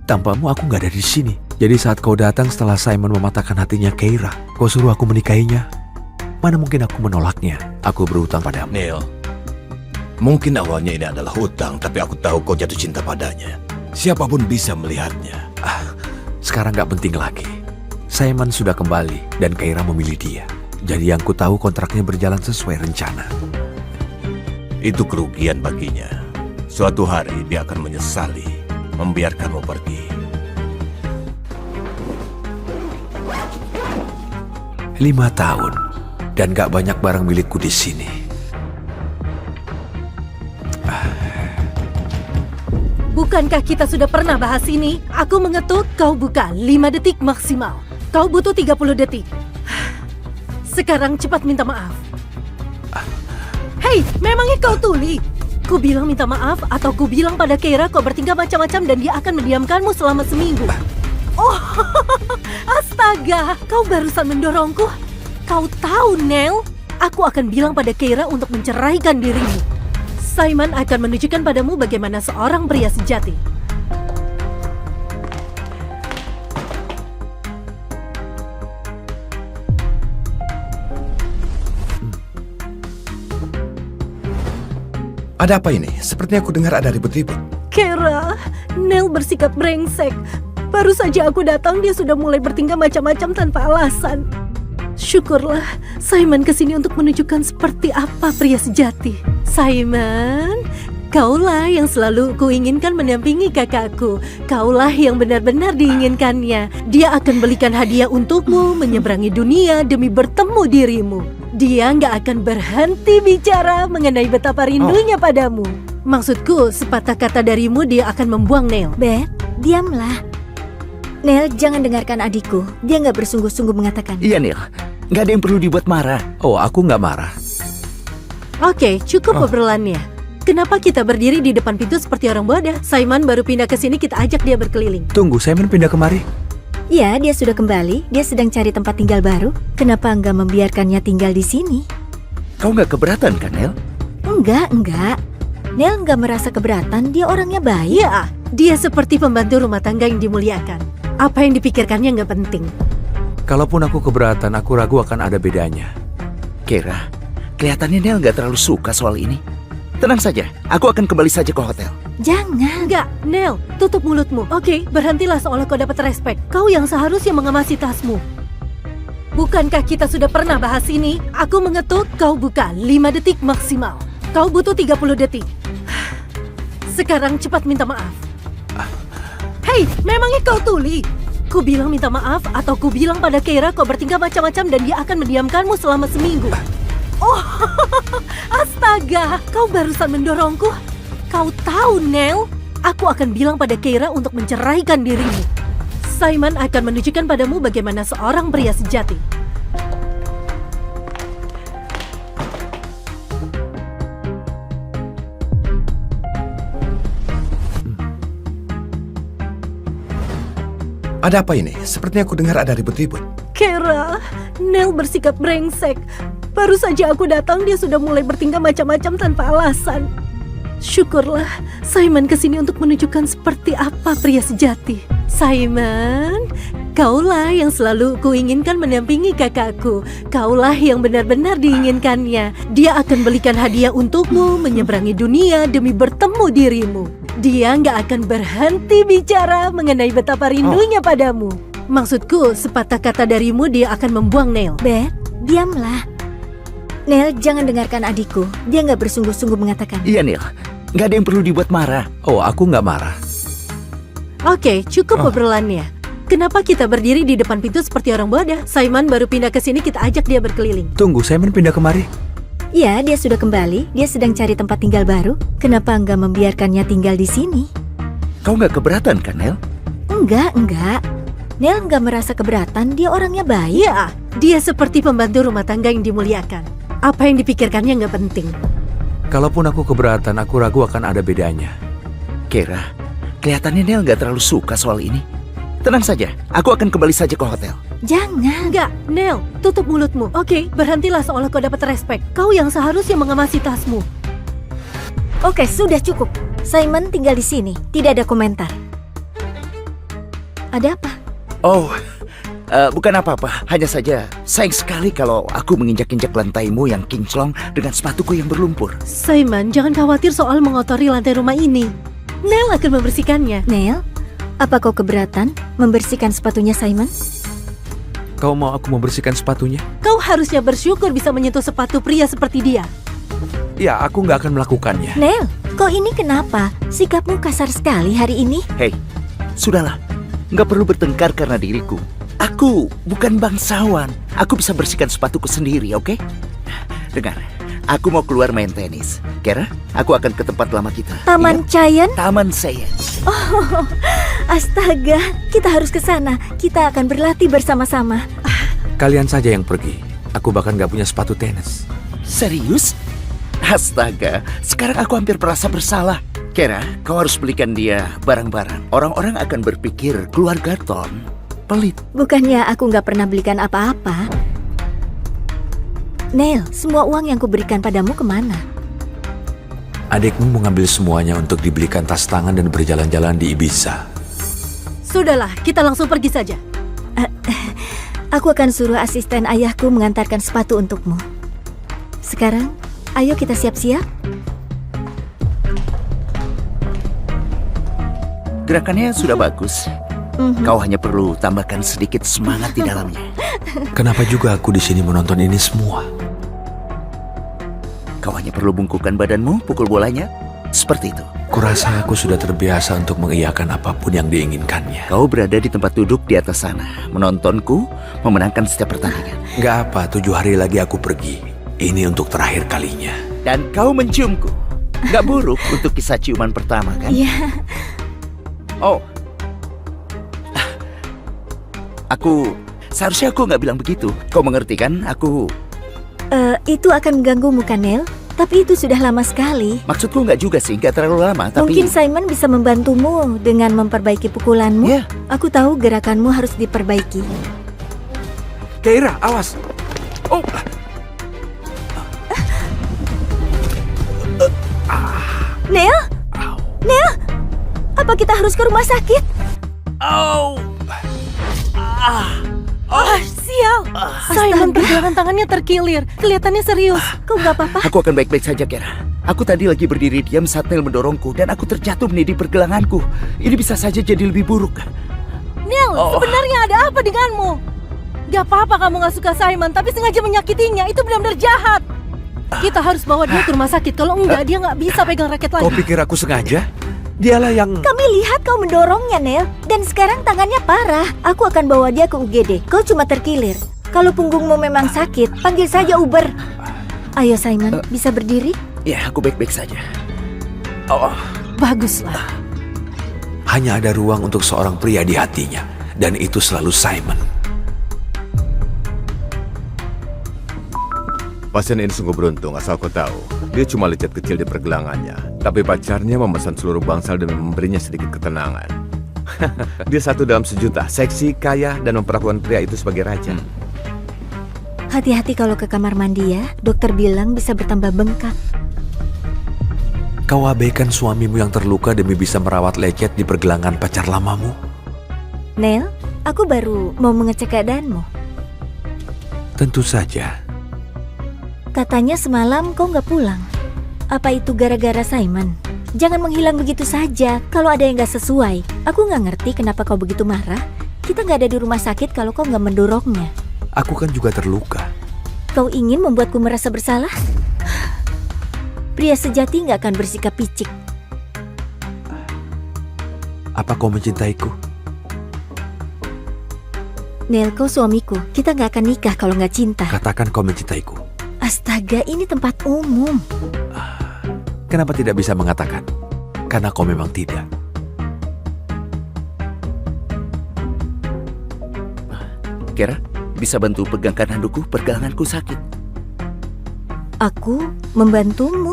Tanpamu aku nggak ada di sini. Jadi saat kau datang setelah Simon mematahkan hatinya Keira, kau suruh aku menikahinya. Mana mungkin aku menolaknya? Aku berhutang padamu. Neil, mungkin awalnya ini adalah hutang, tapi aku tahu kau jatuh cinta padanya. Siapapun bisa melihatnya. Sekarang nggak penting lagi. Simon sudah kembali dan Keira memilih dia. Jadi yang ku tahu kontraknya berjalan sesuai rencana. Itu kerugian baginya. Suatu hari dia akan menyesali membiarkanmu pergi. 5 tahun dan gak banyak barang milikku di sini. Bukankah kita sudah pernah bahas ini? Aku mengetuk, kau buka 5 detik maksimal. Kau butuh 30 detik. Sekarang cepat minta maaf. Hei, memangnya kau tuli? Ku bilang minta maaf atau ku bilang pada Keira kau bertingkah macam-macam dan dia akan mendiamkanmu selama seminggu. Oh, astaga, kau barusan mendorongku. Kau tahu, Neil, aku akan bilang pada Keira untuk menceraikan dirimu. Simon akan menunjukkan padamu bagaimana seorang pria sejati. Ada apa ini? Sepertinya aku dengar ada ribut-ribut. Keira, Neil bersikap brengsek. Baru saja aku datang, dia sudah mulai bertingkah macam-macam tanpa alasan. Syukurlah, Simon kesini untuk menunjukkan seperti apa pria sejati. Simon, kaulah yang selalu kuinginkan mendampingi kakakku. Kaulah yang benar-benar diinginkannya. Dia akan belikan hadiah untukmu, menyeberangi dunia demi bertemu dirimu. Dia nggak akan berhenti bicara mengenai betapa rindunya padamu. Maksudku, sepatah kata darimu dia akan membuang Neil. Beth, diamlah. Neil, jangan dengarkan adikku. Dia nggak bersungguh-sungguh mengatakan. Iya, Neil. Nggak ada yang perlu dibuat marah. Oh, aku nggak marah. Oke, cukup obrolannya. Kenapa kita berdiri di depan pintu seperti orang bodoh? Simon baru pindah ke sini, kita ajak dia berkeliling. Tunggu, Simon pindah kemari. Ya, dia sudah kembali. Dia sedang cari tempat tinggal baru. Kenapa nggak membiarkannya tinggal di sini? Kau nggak keberatan kan, Neil? Enggak. Neil nggak merasa keberatan. Dia orangnya baik. Ya, dia seperti pembantu rumah tangga yang dimuliakan. Apa yang dipikirkannya nggak penting. Kalaupun aku keberatan, aku ragu akan ada bedanya. Keira, kelihatannya Neil nggak terlalu suka soal ini. Tenang saja, aku akan kembali saja ke hotel. Jangan. Enggak, Nel, tutup mulutmu. Oke, berhentilah seolah kau dapat respek. Kau yang seharusnya mengamasi tasmu. Bukankah kita sudah pernah bahas ini? Aku mengetuk, kau buka 5 detik maksimal. Kau butuh 30 detik. Sekarang cepat minta maaf. Hei, memangnya kau tuli? Ku bilang minta maaf atau ku bilang pada Keira kau bertingkah macam-macam dan dia akan mendiamkanmu selama seminggu. Oh, astaga, kau barusan mendorongku. Kau tahu, Nel, aku akan bilang pada Keira untuk menceraikan dirimu. Simon akan menunjukkan padamu bagaimana seorang pria sejati. Ada apa ini? Sepertinya aku dengar ada ribut-ribut. Keira, Nel bersikap brengsek. Baru saja aku datang, dia sudah mulai bertingkah macam-macam tanpa alasan. Syukurlah, Simon kesini untuk menunjukkan seperti apa pria sejati. Simon, kaulah yang selalu kuinginkan mendampingi kakakku. Kaulah yang benar-benar diinginkannya. Dia akan belikan hadiah untukmu, menyeberangi dunia demi bertemu dirimu. Dia nggak akan berhenti bicara mengenai betapa rindunya padamu. Maksudku, sepatah kata darimu dia akan membuang Nel. Beth, diamlah. Neil, jangan dengarkan adikku. Dia nggak bersungguh-sungguh mengatakan. Iya, Neil. Nggak ada yang perlu dibuat marah. Oh, aku nggak marah. Oke, cukup obrolannya. Kenapa kita berdiri di depan pintu seperti orang bodoh? Simon baru pindah ke sini, kita ajak dia berkeliling. Tunggu, Simon pindah kemari. Ya, dia sudah kembali. Dia sedang cari tempat tinggal baru. Kenapa nggak membiarkannya tinggal di sini? Kau nggak keberatan kan, Neil? Enggak. Neil nggak merasa keberatan. Dia orangnya baik. Ya, dia seperti pembantu rumah tangga yang dimuliakan. Apa yang dipikirkannya nggak penting. Kalaupun aku keberatan, aku ragu akan ada bedanya. Keira, kelihatannya Neil nggak terlalu suka soal ini. Tenang saja, aku akan kembali saja ke hotel. Jangan. Enggak, Nel, tutup mulutmu. Oke, berhentilah seolah kau dapat respek. Kau yang seharusnya mengamasi tasmu. Oke, sudah cukup. Simon tinggal di sini. Tidak ada komentar. Ada apa? Oh, bukan apa-apa. Hanya saja sayang sekali kalau aku menginjak-injak lantaimu yang kinclong dengan sepatuku yang berlumpur. Simon, jangan khawatir soal mengotori lantai rumah ini. Nel akan membersihkannya. Neil, apa kau keberatan membersihkan sepatunya Simon? Kau mau aku membersihkan sepatunya? Kau harusnya bersyukur bisa menyentuh sepatu pria seperti dia. Ya, aku nggak akan melakukannya. Neil, kau ini kenapa? Sikapmu kasar sekali hari ini. Hei, sudahlah. Nggak perlu bertengkar karena diriku. Aku bukan bangsawan. Aku bisa bersihkan sepatuku sendiri, oke? Dengar, aku mau keluar main tenis. Kira, aku akan ke tempat lama kita. Taman Ingat? Giant? Taman saya. Oh, astaga, kita harus ke sana. Kita akan berlatih bersama-sama. Kalian saja yang pergi. Aku bahkan nggak punya sepatu tenis. Serius? Astaga, sekarang aku hampir merasa bersalah. Kira, kau harus belikan dia barang-barang. Orang-orang akan berpikir keluarga Tom pelit. Bukannya aku nggak pernah belikan apa-apa. Neil, semua uang yang kuberikan padamu kemana? Adikmu mengambil semuanya untuk dibelikan tas tangan dan berjalan-jalan di Ibiza. Sudahlah, kita langsung pergi saja. Aku akan suruh asisten ayahku mengantarkan sepatu untukmu. Sekarang, ayo kita siap-siap. Gerakannya sudah bagus. Kau hanya perlu tambahkan sedikit semangat di dalamnya. Kenapa juga aku di sini menonton ini semua? Kau hanya perlu bungkukkan badanmu, pukul bolanya. Seperti itu. Kurasa aku sudah terbiasa untuk mengiyakan apapun yang diinginkannya. Kau berada di tempat duduk di atas sana, menontonku memenangkan setiap pertandingan. Gak apa, 7 hari lagi aku pergi. Ini untuk terakhir kalinya. Dan kau menciumku. Gak buruk untuk kisah ciuman pertama, kan? Iya. Oh, Seharusnya aku nggak bilang begitu. Kau mengerti kan? Itu akan mengganggumu kan, Neil? Tapi itu sudah lama sekali. Maksudku nggak juga sih, nggak terlalu lama. Tapi Mungkin Simon bisa membantumu dengan memperbaiki pukulanmu. Ya. Aku tahu gerakanmu harus diperbaiki. Keira, awas! Oh, Neil? Neil? Apa kita harus ke rumah sakit? Sial! Simon pergelangan tangannya terkilir. Kelihatannya serius. Kau nggak apa-apa? aku akan baik-baik saja, Kera. Aku tadi lagi berdiri diam saat Neil mendorongku dan aku terjatuh meniti pergelanganku. Ini bisa saja jadi lebih buruk. Neil, sebenarnya ada apa denganmu? Gak apa-apa kamu gak suka Simon, tapi sengaja menyakitinya. Itu benar-benar jahat. Kita harus bawa dia ke rumah sakit. Kalau enggak, dia gak bisa pegang raket lagi. kau pikir aku sengaja? Dialah yang... Kami lihat kau mendorongnya, Neil. Dan sekarang tangannya parah. Aku akan bawa dia ke UGD. Kau cuma terkilir. Kalau punggungmu memang sakit, panggil saja Uber. Ayo Simon, bisa berdiri? Ya, aku baik-baik saja. Baguslah. Hanya ada ruang untuk seorang pria di hatinya. Dan itu selalu Simon. Pasien ini sungguh beruntung, asal kau tahu. Dia cuma lecet kecil di pergelangannya. Tapi pacarnya memesan seluruh bangsal demi memberinya sedikit ketenangan. Dia satu dalam sejuta, seksi, kaya, dan memperlakukan pria itu sebagai raja. Hati-hati kalau ke kamar mandi ya. Dokter bilang bisa bertambah bengkak. Kau abaikan suamimu yang terluka demi bisa merawat lecet di pergelangan pacar lamamu. Neil, aku baru mau mengecek keadaanmu. Tentu saja. Katanya semalam kau nggak pulang. Apa itu gara-gara Simon? Jangan menghilang begitu saja. Kalau ada yang nggak sesuai, aku nggak ngerti kenapa kau begitu marah. Kita nggak ada di rumah sakit kalau kau nggak mendorongnya. Aku kan juga terluka. Kau ingin membuatku merasa bersalah? Pria sejati nggak akan bersikap picik. Apa kau mencintaiku? Neil, kau suamiku. Kita nggak akan nikah kalau nggak cinta. Katakan kau mencintaiku. Astaga, ini tempat umum. Kenapa tidak bisa mengatakan? Karena kau memang tidak. Kera, bisa bantu pegangkan handukku? Pergelanganku sakit. Aku membantumu.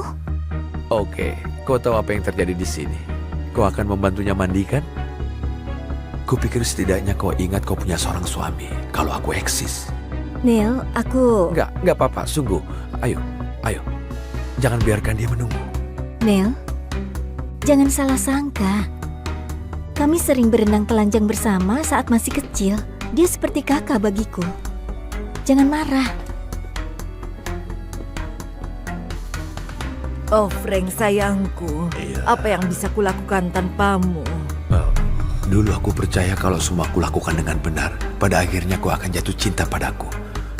Oke, kau tahu apa yang terjadi di sini. Kau akan membantunya mandi kan? Kupikir setidaknya kau ingat kau punya seorang suami. Kalau aku eksis. Neil, aku... Enggak apa-apa, sungguh. Ayo. Jangan biarkan dia menunggu. Neil, jangan salah sangka. Kami sering berenang telanjang bersama saat masih kecil. Dia seperti kakak bagiku. Jangan marah. Oh Frank sayangku, apa yang bisa kulakukan tanpamu? Dulu aku percaya kalau semua aku lakukan dengan benar. Pada akhirnya kau akan jatuh cinta padaku.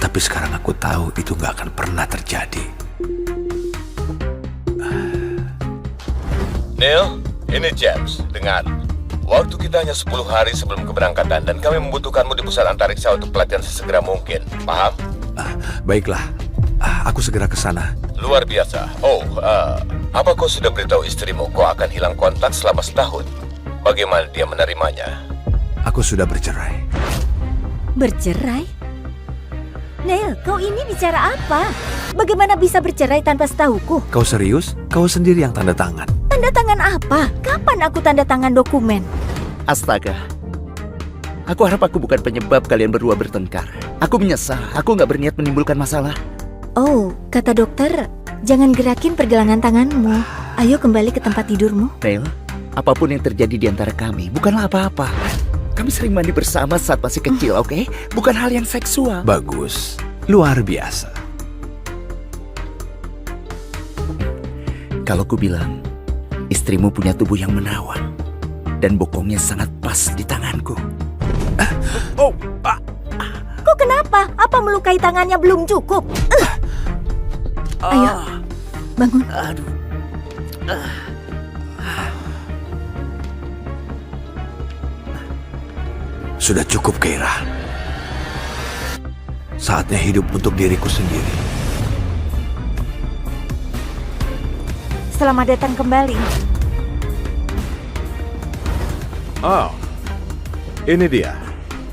Tapi sekarang aku tahu itu gak akan pernah terjadi. Neil, ini James. Dengar, waktu kita hanya 10 hari sebelum keberangkatan dan kami membutuhkanmu di pusat antariksa untuk pelatihan sesegera mungkin. Paham? Baiklah, aku segera ke sana. Luar biasa. Apa kau sudah beritahu istrimu kau akan hilang kontak selama setahun? Bagaimana dia menerimanya? Aku sudah bercerai. Bercerai? Neil, kau ini bicara apa? Bagaimana bisa bercerai tanpa setahuku? Kau serius? Kau sendiri yang tanda tangan. Tanda tangan apa? Kapan aku tanda tangan dokumen? Astaga. Aku harap aku bukan penyebab kalian berdua bertengkar. Aku menyesal, aku nggak berniat menimbulkan masalah. Oh, kata dokter, jangan gerakin pergelangan tanganmu. Ayo kembali ke tempat tidurmu. Neil, apapun yang terjadi di antara kami bukanlah apa-apa. Kami sering mandi bersama saat masih kecil, oke? Bukan hal yang seksual. Bagus, luar biasa. Kalau ku bilang, istrimu punya tubuh yang menawan dan bokongnya sangat pas di tanganku. Kok kenapa? Apa melukai tangannya belum cukup? Ayo, bangun. Aduh. Sudah cukup, Keira. Saatnya hidup untuk diriku sendiri. Selamat datang kembali. Oh, ini dia.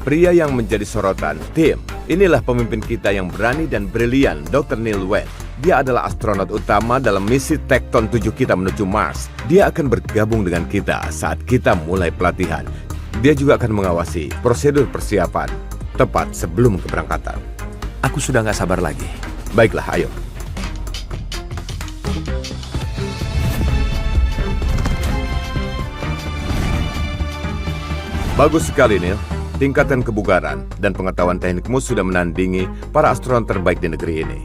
pria yang menjadi sorotan, Tim. Inilah pemimpin kita yang berani dan brilian, Dr. Neil Webb. Dia adalah astronot utama dalam misi Tekton 7 kita menuju Mars. Dia akan bergabung dengan kita saat kita mulai pelatihan. Dia juga akan mengawasi prosedur persiapan tepat sebelum keberangkatan. Aku sudah nggak sabar lagi. Baiklah, ayo. Bagus sekali, Neil. Tingkatan kebugaran dan pengetahuan teknikmu sudah menandingi para astronot terbaik di negeri ini.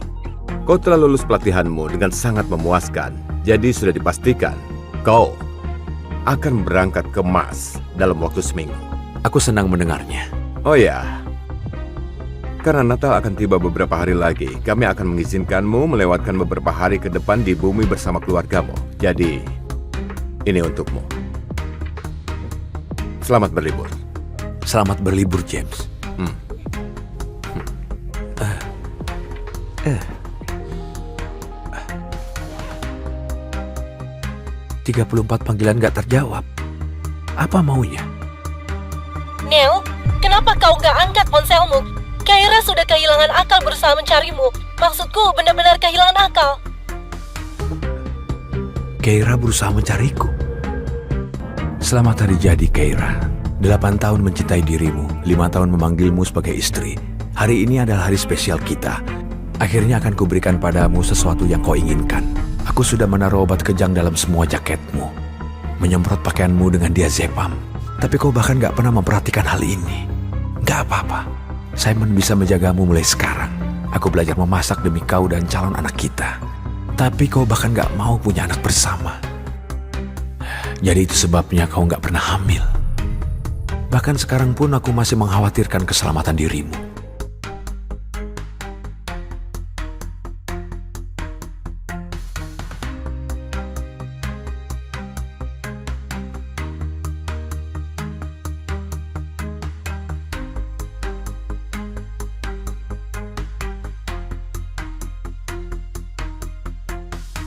Kau telah lulus pelatihanmu dengan sangat memuaskan. Jadi sudah dipastikan kau akan berangkat ke Mars dalam waktu seminggu. Aku senang mendengarnya. Oh ya, karena Natal akan tiba beberapa hari lagi, kami akan mengizinkanmu melewatkan beberapa hari ke depan di bumi bersama keluargamu. Jadi, ini untukmu. Selamat berlibur. Selamat berlibur, James. 34 panggilan gak terjawab. Apa maunya? Neil, kenapa kau nggak angkat ponselmu? Kaira sudah kehilangan akal berusaha mencarimu. Maksudku benar-benar kehilangan akal. Keira berusaha mencariku. Selamat hari jadi, Keira. 8 tahun mencintai dirimu, 5 tahun memanggilmu sebagai istri. Hari ini adalah hari spesial kita. Akhirnya akan kuberikan padamu sesuatu yang kau inginkan. Aku sudah menaruh obat kejang dalam semua jaketmu, menyemprot pakaianmu dengan diazepam. Tapi kau bahkan gak pernah memperhatikan hal ini. Gak apa-apa, Simon bisa menjagamu mulai sekarang. Aku belajar memasak demi kau dan calon anak kita. Tapi kau bahkan gak mau punya anak bersama. Jadi itu sebabnya kau gak pernah hamil. Bahkan sekarang pun aku masih mengkhawatirkan keselamatan dirimu.